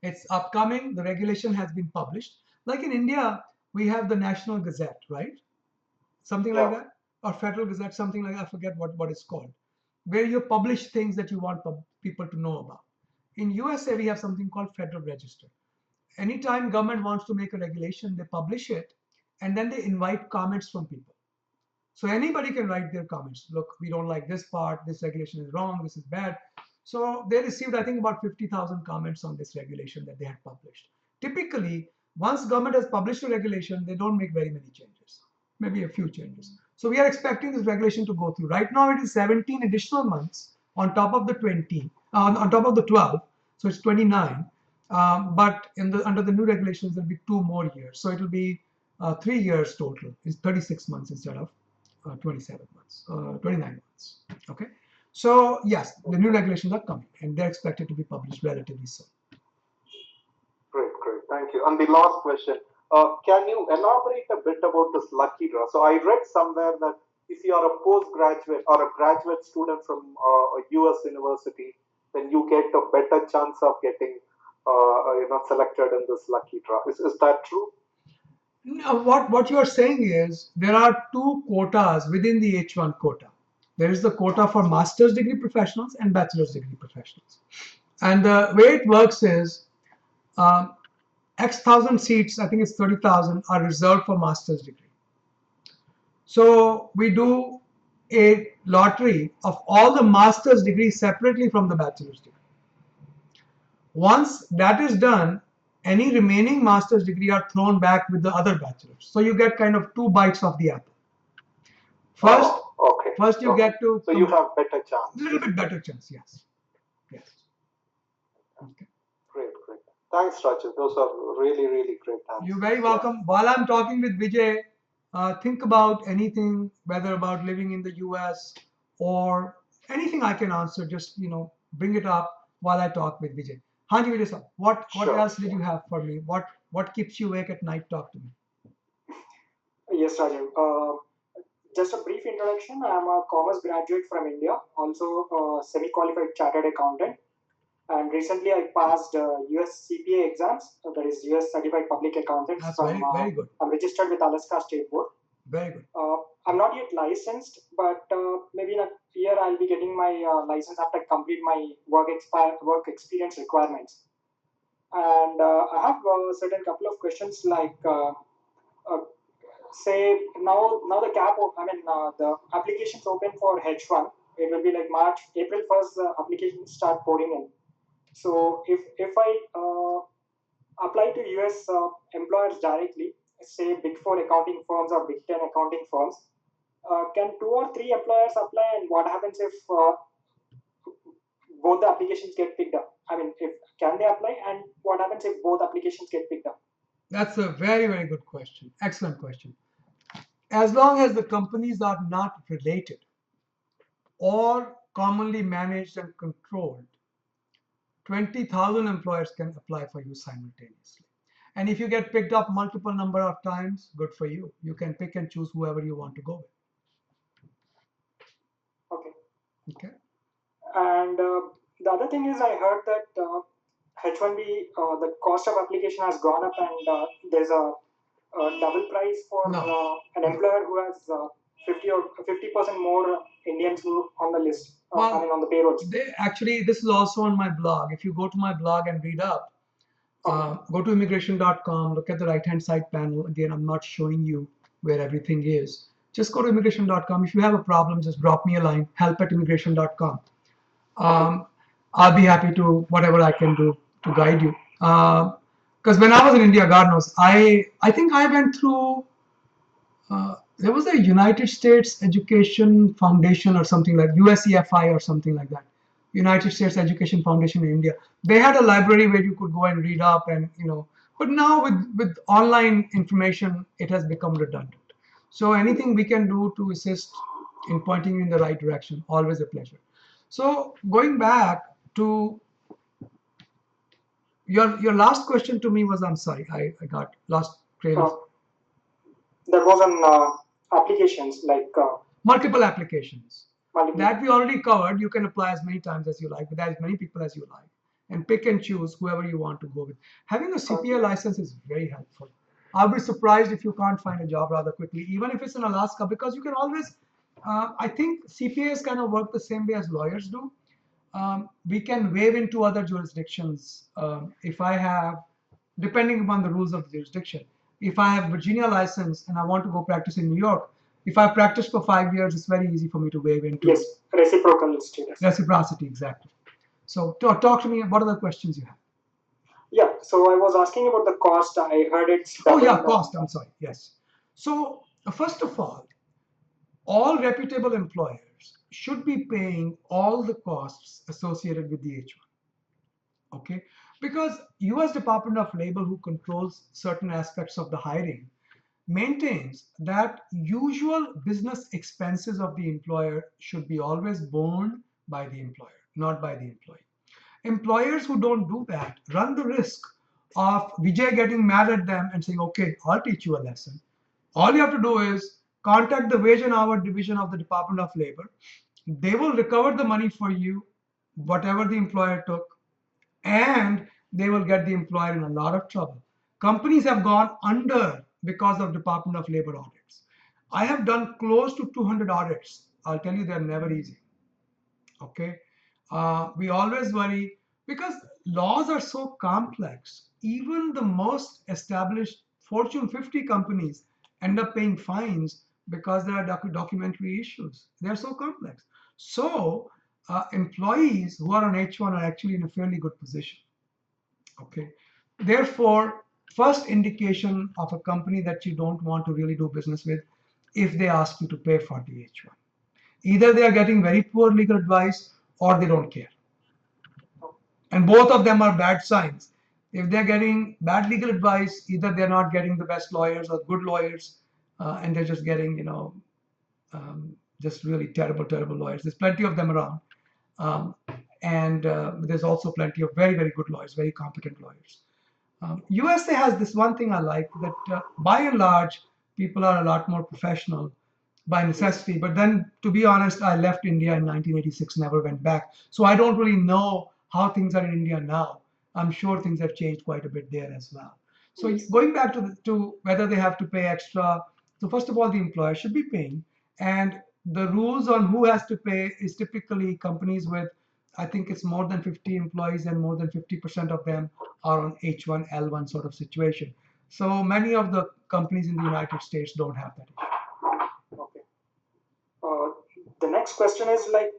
[SPEAKER 1] It's upcoming. The regulation has been published. Like in India, we have the National Gazette, right? Something like
[SPEAKER 2] Yeah.
[SPEAKER 1] that, or Federal Gazette, something like that. I forget what it's called, where you publish things that you want people to know about. In USA, we have something called Federal Register. Anytime government wants to make a regulation, they publish it, and then they invite comments from people. So anybody can write their comments. Look, we don't like this part. This regulation is wrong. This is bad. So they received, I think, about 50,000 comments on this regulation that they had published. Typically, once government has published a regulation, they don't make very many changes, maybe a few changes. So we are expecting this regulation to go through. Right now, it is 17 additional months on top of the 20, on top of the 12. So it's 29. But under the new regulations, there'll be 2 more years. So it'll be 3 years total. It's 36 months instead of 27 months, 29 months. Okay. So yes, the new regulations are coming and they're expected to be published relatively soon.
[SPEAKER 2] Great, great. Thank you. And the last question, can you elaborate a bit about this lucky draw? So I read somewhere that if you are a postgraduate or a graduate student from a US university, then you get a better chance of getting, selected in this lucky draw. Is that true?
[SPEAKER 1] Now, what you are saying is there are two quotas within the H1 quota. There is the quota for master's degree professionals and bachelor's degree professionals. And the way it works is um, X thousand seats, I think it's 30,000, are reserved for master's degree. So we do a lottery of all the master's degrees separately from the bachelor's degree. Once that is done, any remaining master's degree are thrown back with the other bachelor's. So you get kind of two bites of the apple. First,
[SPEAKER 2] Oh, okay.
[SPEAKER 1] first you
[SPEAKER 2] Okay.
[SPEAKER 1] get to
[SPEAKER 2] So you have better chance.
[SPEAKER 1] little bit better chance. Yes, yes. Okay.
[SPEAKER 2] Great, great. Thanks, Rajiv. Those are really, really great
[SPEAKER 1] You're
[SPEAKER 2] answers.
[SPEAKER 1] very
[SPEAKER 2] Yeah.
[SPEAKER 1] welcome. While I'm talking with Vijay, think about anything, whether about living in the US or anything I can answer. Just bring it up while I talk with Vijay. Hanji Vijay sir, what
[SPEAKER 2] Sure.
[SPEAKER 1] else did you have for me? What keeps you awake at night? Talk to me.
[SPEAKER 3] Yes, Rajiv. Just a brief introduction. I am a commerce graduate from India, also a semi-qualified chartered accountant. And recently, I passed US CPA exams, that is US Certified Public Accountants
[SPEAKER 1] That's
[SPEAKER 3] from.
[SPEAKER 1] very good.
[SPEAKER 3] I'm registered with Alaska State Board.
[SPEAKER 1] Very good.
[SPEAKER 3] I'm not yet licensed, but maybe in a year I'll be getting my license after I complete my work experience requirements. And I have a certain couple of questions like. Say now the the applications open for H1. It will be like March April 1st the applications start pouring in. So if I apply to US employers directly, say big four accounting firms or big 10 accounting firms, can two or three employers apply, and what happens if both the applications get picked up? I mean, if can they apply, and what happens if both applications get picked up?
[SPEAKER 1] That's a very good question. Excellent question. As long as the companies are not related or commonly managed and controlled, 20,000 employers can apply for you simultaneously. And if you get picked up multiple number of times, good for you. You can pick and choose whoever you want to go with.
[SPEAKER 3] Okay.
[SPEAKER 1] Okay.
[SPEAKER 3] And the other thing is, I heard that H1B, the cost of application has gone up, and there's a double price for
[SPEAKER 1] No.
[SPEAKER 3] an employer who has 50% more Indians who on the list. I mean,
[SPEAKER 1] Well,
[SPEAKER 3] on the payrolls.
[SPEAKER 1] actually, this is also on my blog. If you go to my blog and read up,
[SPEAKER 3] Okay.
[SPEAKER 1] go to immigration.com, look at the right hand side panel. Again, I'm not showing you where everything is. Just go to immigration.com. If you have a problem, just drop me a line, help@immigration.com. I'll be happy to whatever I can do to guide you. Because when I was in India, God knows, I think I went through. There was a United States Education Foundation or something like USEFI or something like that. United States Education Foundation in India. They had a library where you could go and read up and But now with online information, it has become redundant. So anything we can do to assist in pointing you in the right direction, always a pleasure. So going back to your last question to me was, I'm sorry, I got lost trail
[SPEAKER 3] Uh,
[SPEAKER 1] of
[SPEAKER 3] that was on applications like
[SPEAKER 1] multiple applications.
[SPEAKER 3] multiple.
[SPEAKER 1] That we already covered. You can apply as many times as you like, with as many people as you like, and pick and choose whoever you want to go with. Having a CPA license is very helpful. I'll be surprised if you can't find a job rather quickly, even if it's in Alaska, because you can always. I think CPAs kind of work the same way as lawyers do. We can waive into other jurisdictions if I have, depending upon the rules of the jurisdiction. If I have Virginia license and I want to go practice in New York, if I practice for 5 years, it's very easy for me to waive into.
[SPEAKER 3] Yes, reciprocal status.
[SPEAKER 1] Reciprocity, exactly. So talk to me. What are the questions you have?
[SPEAKER 3] Yeah, so I was asking about the cost. I heard it's
[SPEAKER 1] Oh
[SPEAKER 3] doubled.
[SPEAKER 1] yeah, cost. I'm sorry. Yes. So first of all reputable employers should be paying all the costs associated with the H1. Okay, because US Department of Labor, who controls certain aspects of the hiring, maintains that usual business expenses of the employer should be always borne by the employer, not by the employee. Employers who don't do that run the risk of Vijay getting mad at them and saying, okay, I'll teach you a lesson. All you have to do is contact the wage and hour division of the Department of Labor. They will recover the money for you, whatever the employer took, and they will get the employer in a lot of trouble. Companies have gone under because of Department of Labor audits. I have done close to 200 audits. I'll tell you, they're never easy. Okay, we always worry because laws are so complex. Even the most established Fortune 50 companies end up paying fines because there are documentary issues. They are so complex. So employees who are on H1 are actually in a fairly good position. Okay. Therefore, first indication of a company that you don't want to really do business with if they ask you to pay for the H1. Either they are getting very poor legal advice or they don't care. And both of them are bad signs. If they're getting bad legal advice, either they're not getting the best lawyers or good lawyers, and they're just getting, just really terrible, terrible lawyers. There's plenty of them around. And there's also plenty of very, very good lawyers, very competent lawyers. USA has this one thing I like, that by and large, people are a lot more professional by necessity. But then, to be honest, I left India in 1986, never went back. So I don't really know how things are in India now. I'm sure things have changed quite a bit there as well. So going back to whether they have to pay extra. So first of all, the employer should be paying, and the rules on who has to pay is typically companies with, I think it's more than 50 employees and more than 50% of them are on H1, L1 sort of situation. So many of the companies in the United States don't have that issue.
[SPEAKER 3] Okay. Uh, the next question is like,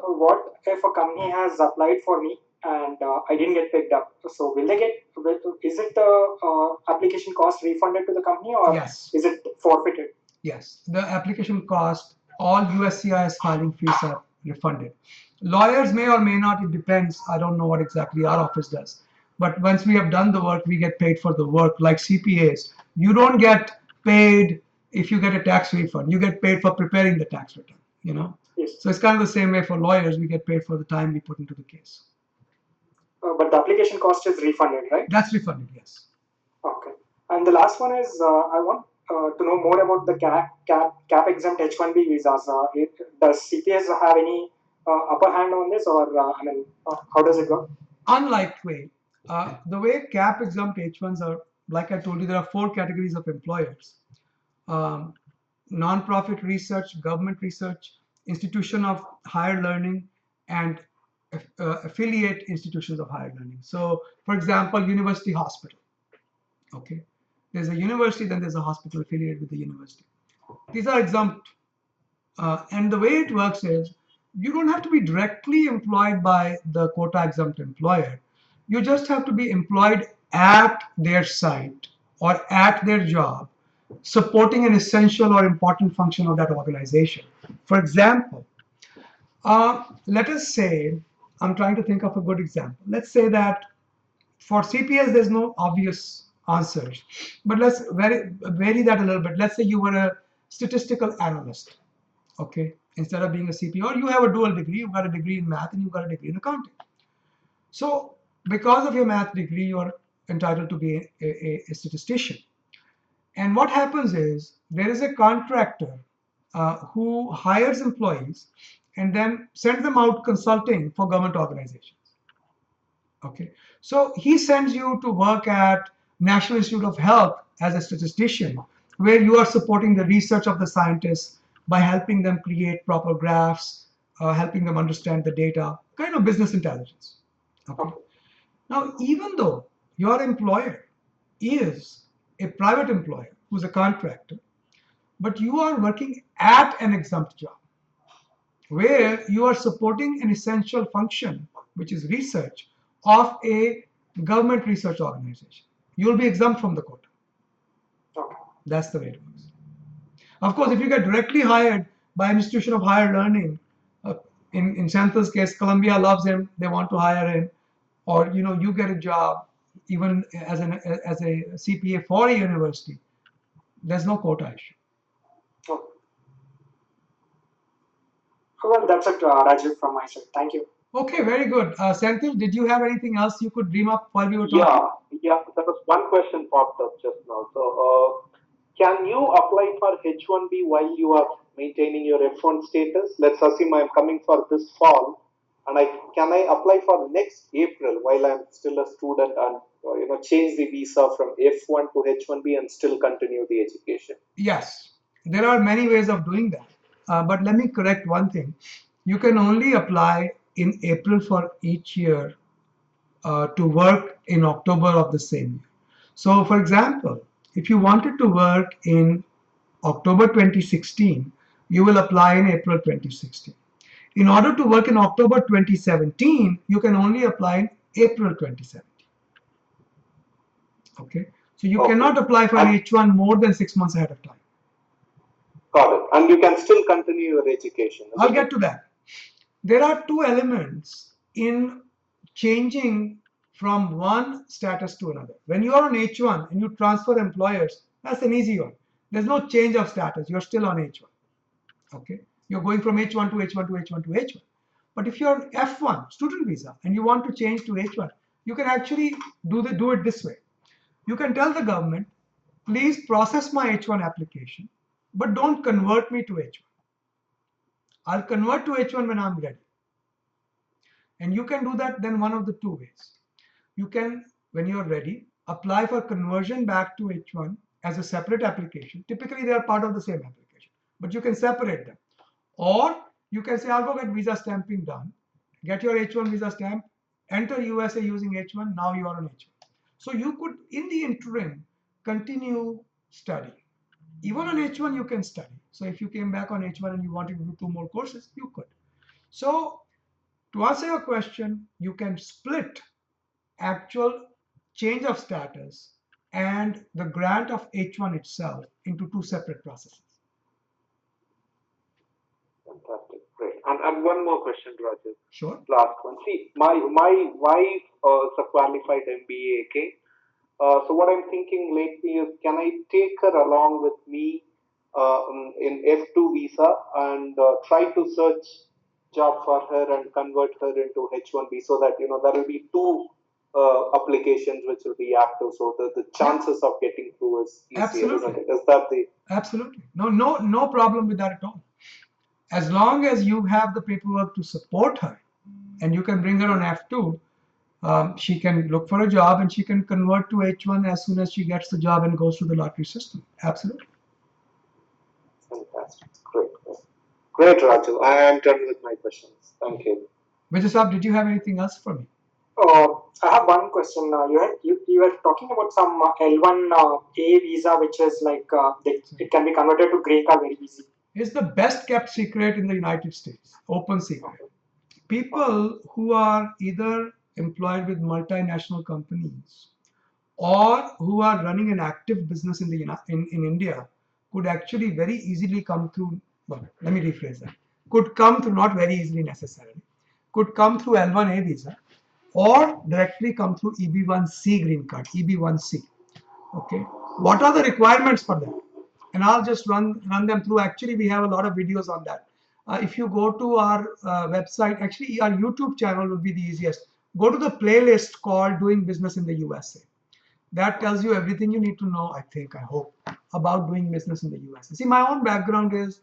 [SPEAKER 3] what if a company has applied for me and I didn't get picked up? So will they get? Is it the application cost refunded to the company, or
[SPEAKER 1] Yes.
[SPEAKER 3] is it forfeited?
[SPEAKER 1] Yes, the application cost, all USCIS filing fees are refunded. Lawyers may or may not, it depends. I don't know what exactly our office does. But once we have done the work, we get paid for the work, like CPAs. You don't get paid if you get a tax refund. You get paid for preparing the tax return,
[SPEAKER 3] Yes.
[SPEAKER 1] So it's kind of the same way for lawyers. We get paid for the time we put into the case.
[SPEAKER 3] But the application cost is refunded, right?
[SPEAKER 1] That's refunded, yes.
[SPEAKER 3] Okay. And the last one is, I want to know more about the cap exempt H1B visas. Does CPS have any upper hand on this, or how does it go?
[SPEAKER 1] Unlike the way cap exempt H1s are, like I told you, there are 4 categories of employers: non-profit research, government research, institution of higher learning, and affiliate institutions of higher learning. So, for example, university hospital. Okay, there's a university, then there's a hospital affiliated with the university. These are exempt, and the way it works is you don't have to be directly employed by the quota exempt employer. You just have to be employed at their site or at their job, supporting an essential or important function of that organization. For example, let us say, I'm trying to think of a good example. Let's say that for CPS, there's no obvious answers, but let's vary that a little bit. Let's say you were a statistical analyst, okay, instead of being a CPA, or you have a dual degree, you've got a degree in math and you've got a degree in accounting. So because of your math degree, you're entitled to be a statistician. And what happens is there is a contractor who hires employees and then sends them out consulting for government organizations. Okay, so he sends you to work at National Institute of Health as a statistician, where you are supporting the research of the scientists by helping them create proper graphs, helping them understand the data, kind of business intelligence. Okay. Now, even though your employer is a private employer who's a contractor, but you are working at an exempt job where you are supporting an essential function, which is research, of a government research organization. You'll be exempt from the quota.
[SPEAKER 3] Okay.
[SPEAKER 1] That's the way it works. Of course, if you get directly hired by an institution of higher learning, in Shantha's case, Columbia loves him, they want to hire him, or you get a job even as a CPA for a university, there's no quota issue.
[SPEAKER 3] Okay. Well, that's it, Rajiv, from my side. Thank you.
[SPEAKER 1] Okay, very good. Senthil, did you have anything else you could dream up while we were talking?
[SPEAKER 2] Yeah. There was one question popped up just now. So, can you apply for H1B while you are maintaining your F1 status? Let's assume I'm coming for this fall, and can I apply for next April while I'm still a student and change the visa from F1 to H1B and still continue the education?
[SPEAKER 1] Yes, there are many ways of doing that. But let me correct one thing. You can only apply in April for each year to work in October of the same year. So, for example, if you wanted to work in October 2016, you will apply in April 2016. In order to work in October 2017, you can only apply in April 2017. Okay, so you cannot apply for an H1 more than 6 months ahead of time.
[SPEAKER 2] Got it. And you can still continue your education.
[SPEAKER 1] I'll get to that. There are two elements in changing from one status to another. When you are on H1 and you transfer employers, that's an easy one. There's no change of status. You're still on H1. Okay, you're going from H1 to H1 to H1 to H1. But if you're F1 student visa and you want to change to H1, you can actually do it this way. You can tell the government, please process my H1 application, but don't convert me to H1. I'll convert to H1 when I'm ready. And you can do that then one of the two ways. You can, when you're ready, apply for conversion back to H1 as a separate application. Typically, they are part of the same application, but you can separate them. Or you can say, I'll go get visa stamping done, get your H1 visa stamp, enter USA using H1, now you are on H1. So you could, in the interim, continue study. Even on H1, you can study. So if you came back on H1 and you wanted to do 2 more courses, you could. So to answer your question, you can split actual change of status and the grant of H1 itself into 2 separate processes.
[SPEAKER 2] Fantastic, great. And one more question, Rajiv.
[SPEAKER 1] Sure.
[SPEAKER 2] Last one. See, my wife is a qualified MBA. Okay. So what I'm thinking lately is, can I take her along with me in F2 visa and try to search job for her and convert her into H1B, so that there will be two applications which will be active, so the chances of getting through is easier.
[SPEAKER 1] Absolutely.
[SPEAKER 2] Isn't it? Is that the
[SPEAKER 1] Absolutely. No problem with that at all. As long as you have the paperwork to support her and you can bring her on F2, she can look for a job and she can convert to H1 as soon as she gets the job and goes through the lottery system. Absolutely.
[SPEAKER 2] Fantastic. Great, Raju. I am done with my questions. Thank you.
[SPEAKER 1] Vijay, did you have anything else for me?
[SPEAKER 3] I have one question. You were talking about some L1A visa, which is like it can be converted to green card very easy.
[SPEAKER 1] It's the best kept secret in the United States. Open secret. People who are either employed with multinational companies or who are running an active business in India could actually very easily come through. Well, let me rephrase that. Could come through, not very easily necessarily, could come through L1A visa or directly come through EB1C green card, EB1C. Okay. What are the requirements for that? And I'll just run them through. Actually, we have a lot of videos on that. If you go to our website, actually our YouTube channel will be the easiest. Go to the playlist called Doing Business in the USA. That tells you everything you need to know, I hope, about doing business in the USA. See, my own background is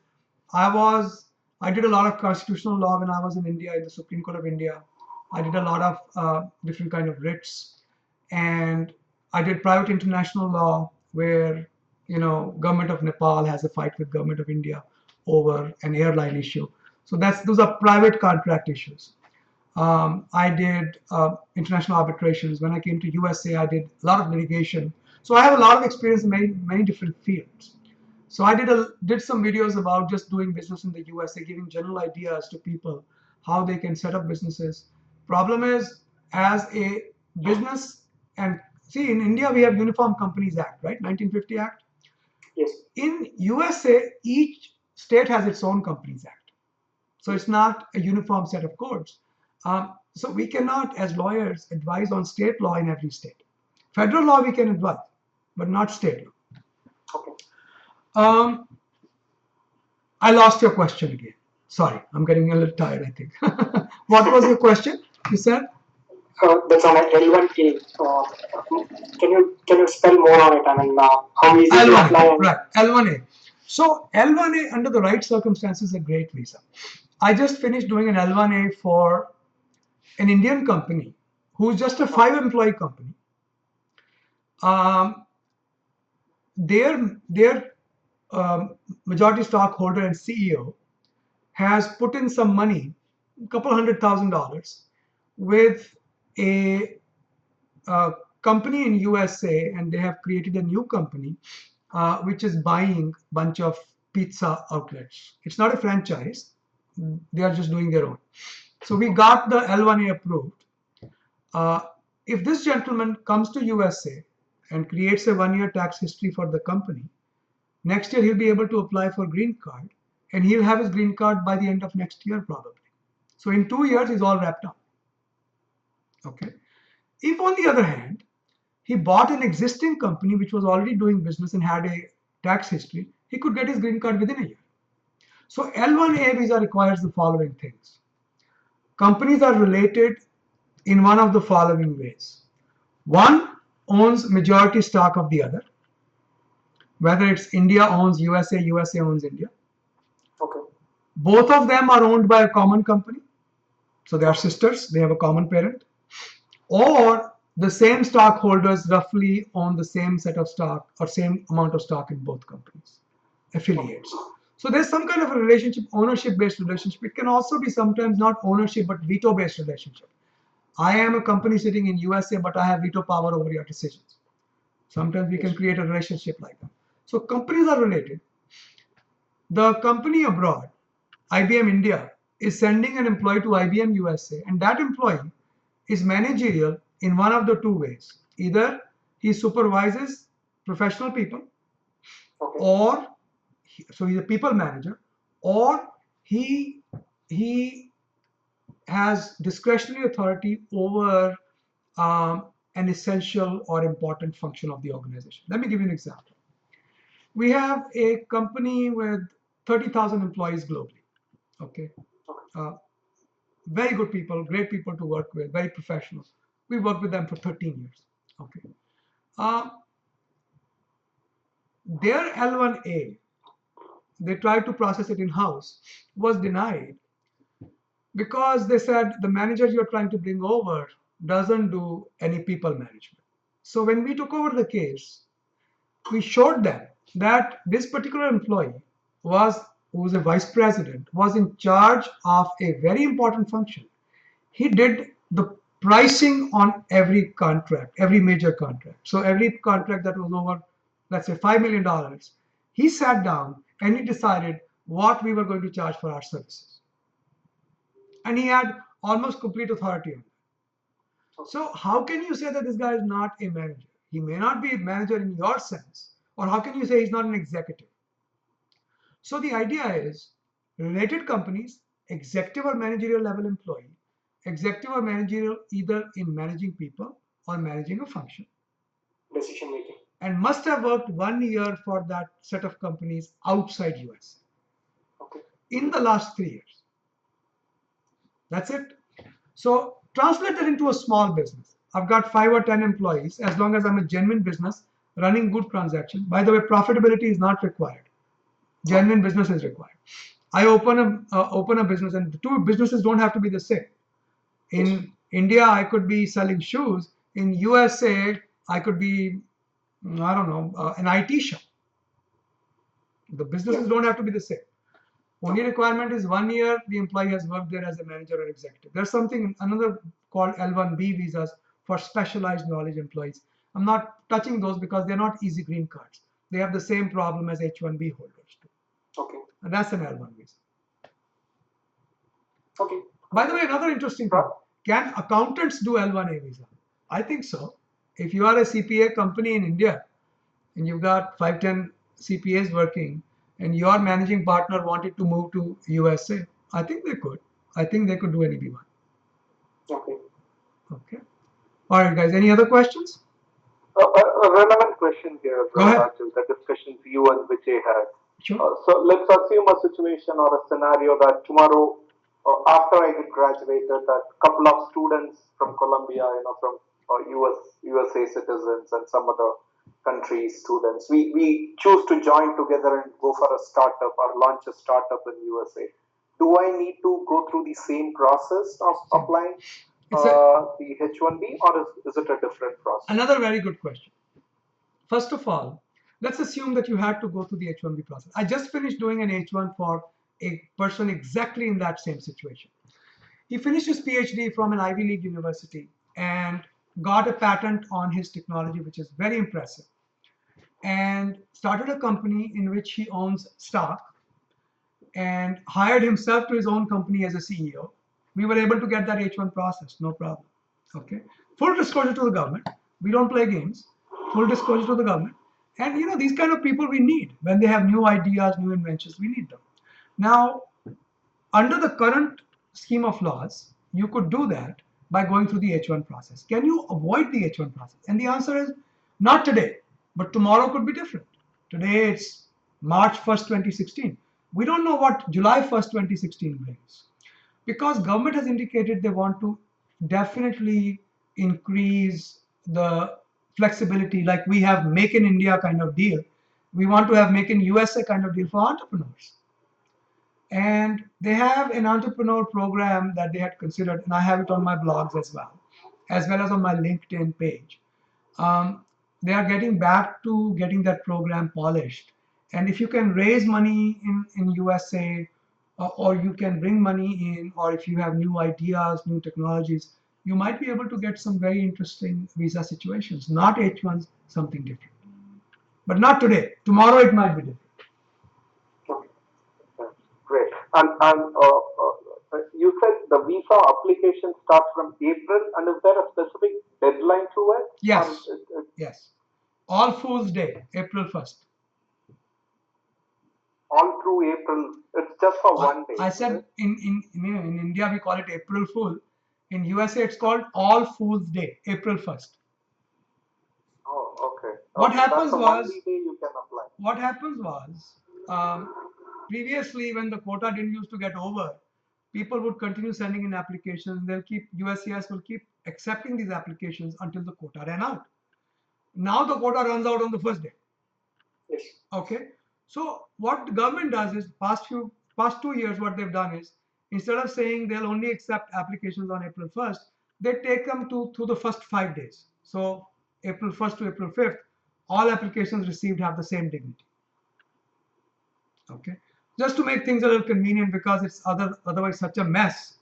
[SPEAKER 1] I did a lot of constitutional law when I was in India, in the Supreme Court of India. I did a lot of different kind of writs, and I did private international law where government of Nepal has a fight with government of India over an airline issue. So those are private contract issues. I did international arbitrations. When I came to USA, I did a lot of litigation. So I have a lot of experience in many different fields. So I did some videos about just doing business in the USA, giving general ideas to people how they can set up businesses. Problem is, as a business, and see, in India we have Uniform Companies Act, right? 1950 Act.
[SPEAKER 3] Yes.
[SPEAKER 1] In USA, each state has its own Companies Act. So it's not a uniform set of codes. So we cannot, as lawyers, advise on state law in every state. Federal law we can advise, but not state law.
[SPEAKER 3] Okay.
[SPEAKER 1] I lost your question again. Sorry, I'm getting a little tired, I think. What was your question? You said?
[SPEAKER 3] That's on L1A. Can you spell more on it? I mean, how easy to apply?
[SPEAKER 1] Right, L1A. So L1A under the right circumstances is a great visa. I just finished doing an L1A for an Indian company who's just a 5-employee company. Their majority stockholder and CEO has put in some money, a couple $100,000, with a company in USA, and they have created a new company which is buying a bunch of pizza outlets. It's not a franchise. They are just doing their own. So we got the L1A approved. Uh, if this gentleman comes to USA and creates a 1 year tax history for the company, next year he'll be able to apply for green card, and he'll have his green card by the end of next year probably. So in 2 years he's all wrapped up. Okay. If on the other hand he bought an existing company which was already doing business and had a tax history, he could get his green card within a year. So L1A visa requires the following things. Companies are related in one of the following ways. One owns majority stock of the other, whether it's India owns USA, USA owns India.
[SPEAKER 3] Okay.
[SPEAKER 1] Both of them are owned by a common company, so they are sisters, they have a common parent, or the same stockholders roughly own the same set of stock or same amount of stock in both companies, affiliates. So there's some kind of a relationship, ownership based relationship. It can also be sometimes not ownership but veto based relationship. I am a company sitting in USA, but I have veto power over your decisions. Sometimes we can create a relationship like that. So companies are related. The company abroad, IBM India, is sending an employee to IBM USA, and that employee is managerial in one of the two ways. Either he supervises professional people,
[SPEAKER 3] Okay.
[SPEAKER 1] or so he's a people manager, or he has discretionary authority over an essential or important function of the organization. Let me give you an example. We have a company with 30,000 employees globally. Okay. Very good people, great people to work with, very professional. We worked with them for 13 years. Okay. Their L1A, they tried to process it in house, was denied because they said the manager you're trying to bring over doesn't do any people management. So when we took over the case, we showed them that this particular employee was who was a vice president was in charge of a very important function. He did the pricing on every contract, every major contract. So every contract that was over, let's say $5 million, he sat down and he decided what we were going to charge for our services. And he had almost complete authority on it. So how can you say that this guy is not a manager? He may not be a manager in your sense, or how can you say he's not an executive? So the idea is related companies, executive or managerial level employee, executive or managerial either in managing people or managing a function,
[SPEAKER 3] Decision making.
[SPEAKER 1] and must have worked 1 year for that set of companies outside US
[SPEAKER 3] Okay.
[SPEAKER 1] in the last 3 years. That's it. So translate that into a small business. I've got 5 or 10 employees. As long as I'm a genuine business running good transactions. By the way, profitability is not required. Genuine business is required. I open a business, and the two businesses don't have to be the same. In India, I could be selling shoes. In USA, I could be, I don't know, an IT shop. The businesses don't have to be the same. Only requirement is 1 year the employee has worked there as a manager or executive. There's something another called L1B visas for specialized knowledge employees. I'm not touching those because they're not easy green cards. They have the same problem as H1B holders do.
[SPEAKER 3] Okay.
[SPEAKER 1] And that's an L1 visa.
[SPEAKER 3] Okay.
[SPEAKER 1] By the way, another interesting thing, can accountants do L1A visa? I think so. If you are a CPA company in India and you've got 5-10 CPAs working and your managing partner wanted to move to USA, I think they could. I think they could do an EB1.
[SPEAKER 3] Okay.
[SPEAKER 1] Okay. All right, guys. Any other questions?
[SPEAKER 2] A relevant question here,
[SPEAKER 1] Go ahead.
[SPEAKER 2] Rajiv, the discussions you and Vijay had.
[SPEAKER 1] Sure.
[SPEAKER 2] So let's assume a situation or a scenario that tomorrow, after I get graduated, that couple of students from Colombia, from USA citizens and some other countries students, we choose to join together and go for a startup or launch a startup in USA. Do I need to go through the same process of applying the H1B, or is it a different process?
[SPEAKER 1] Another very good question. First of all, let's assume that you had to go through the H1B process. I just finished doing an H1 for a person exactly in that same situation. He finished his PhD from an Ivy League university and got a patent on his technology, which is very impressive. and started a company in which he owns stock and hired himself to his own company as a CEO. We were able to get that H1 process, no problem. Okay. Full disclosure to the government. We don't play games. Full disclosure to the government. And these kind of people we need when they have new ideas, new inventions. We need them. Now, under the current scheme of laws, you could do that by going through the H1 process. Can you avoid the H1 process? And the answer is not today, but tomorrow could be different. Today it's March 1st, 2016. We don't know what July 1st, 2016 brings. Because government has indicated they want to definitely increase the flexibility, like we have Make in India kind of deal. We want to have Make in USA kind of deal for entrepreneurs. And they have an entrepreneur program that they had considered, and I have it on my blogs as well as on my LinkedIn page. They are getting back to getting that program polished. And if you can raise money in USA, or you can bring money in, or if you have new ideas, new technologies, you might be able to get some very interesting visa situations. Not H1s, something different. But not today. Tomorrow it might be different.
[SPEAKER 2] Great. And you said the visa application starts from April, and is there a specific deadline to it?
[SPEAKER 1] Yes. Yes. All Fool's Day, April 1st.
[SPEAKER 2] All through April. It's just for one day.
[SPEAKER 1] I said in India we call it April Fool. In USA it's called All Fool's Day, April 1st.
[SPEAKER 2] Oh, okay.
[SPEAKER 1] What happens was,
[SPEAKER 2] day you can apply.
[SPEAKER 1] What happens was, previously when the quota didn't used to get over, people would continue sending in applications. USCIS will keep accepting these applications until the quota ran out. Now the quota runs out on the first day.
[SPEAKER 3] Yes.
[SPEAKER 1] Okay. So what the government does is past 2 years, what they've done is, instead of saying they'll only accept applications on April 1st, they take them through the first 5 days. So April 1st to April 5th, all applications received have the same dignity. Okay. Just to make things a little convenient, because it's otherwise such a mess.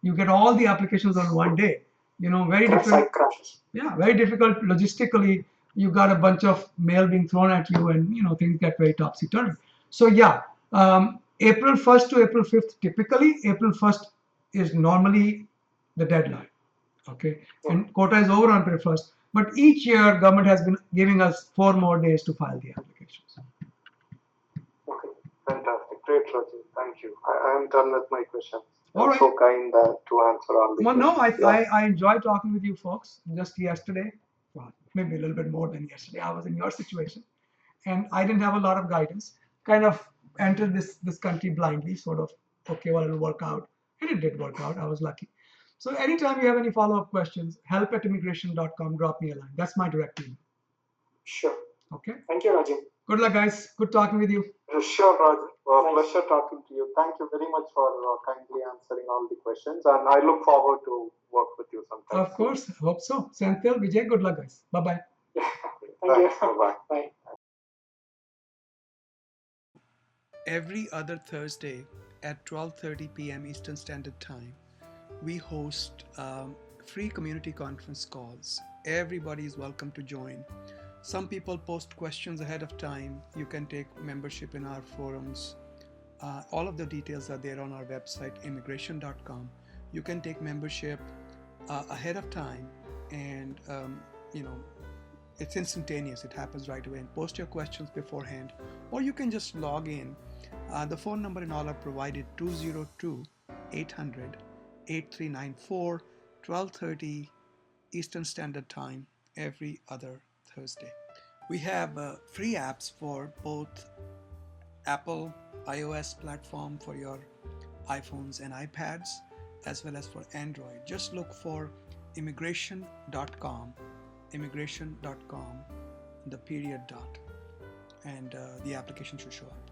[SPEAKER 1] You get all the applications on one day. Very difficult. Yeah, very difficult logistically. You got a bunch of mail being thrown at you, and things get very topsy-turvy. So yeah, April 1st to April 5th, typically April 1st is normally the deadline. Okay, and quota is over on April 1st. But each year, government has been giving us 4 more days to file the applications.
[SPEAKER 2] Okay, fantastic, great, Rajiv. Thank you. I am done with my questions.
[SPEAKER 1] All right.
[SPEAKER 2] So kind to answer all the questions.
[SPEAKER 1] No, I enjoyed talking with you folks. Just yesterday, well, maybe a little bit more than yesterday, I was in your situation, and I didn't have a lot of guidance. Kind of entered this country blindly, sort of. Okay, well, it'll work out, and it did work out. I was lucky. So anytime you have any follow-up questions, help@immigration.com, drop me a line. That's my direct email.
[SPEAKER 3] Sure.
[SPEAKER 1] Okay.
[SPEAKER 3] Thank you, Rajiv.
[SPEAKER 1] Good luck, guys. Good talking with you.
[SPEAKER 2] Sure, Rajiv. Pleasure talking to you. Thank you very much for kindly answering all the questions, and I look forward to work with you sometime.
[SPEAKER 1] Of course. Hope so. Senthil, Vijay, good luck, guys. Bye-bye.
[SPEAKER 3] Thank you.
[SPEAKER 2] Bye-bye.
[SPEAKER 3] Bye.
[SPEAKER 1] Every other Thursday at 12:30 p.m. Eastern Standard Time, we host free community conference calls. Everybody is welcome to join. Some people post questions ahead of time. You can take membership in our forums. All of the details are there on our website, immigration.com. You can take membership ahead of time, and it's instantaneous. It happens right away. And post your questions beforehand, or you can just log in. The phone number and all are provided: 202-800-8394, 12:30 Eastern Standard Time, every other Thursday. We have free apps for both Apple iOS platform for your iPhones and iPads, as well as for Android. Just look for immigration.com, the period dot, and the application should show up.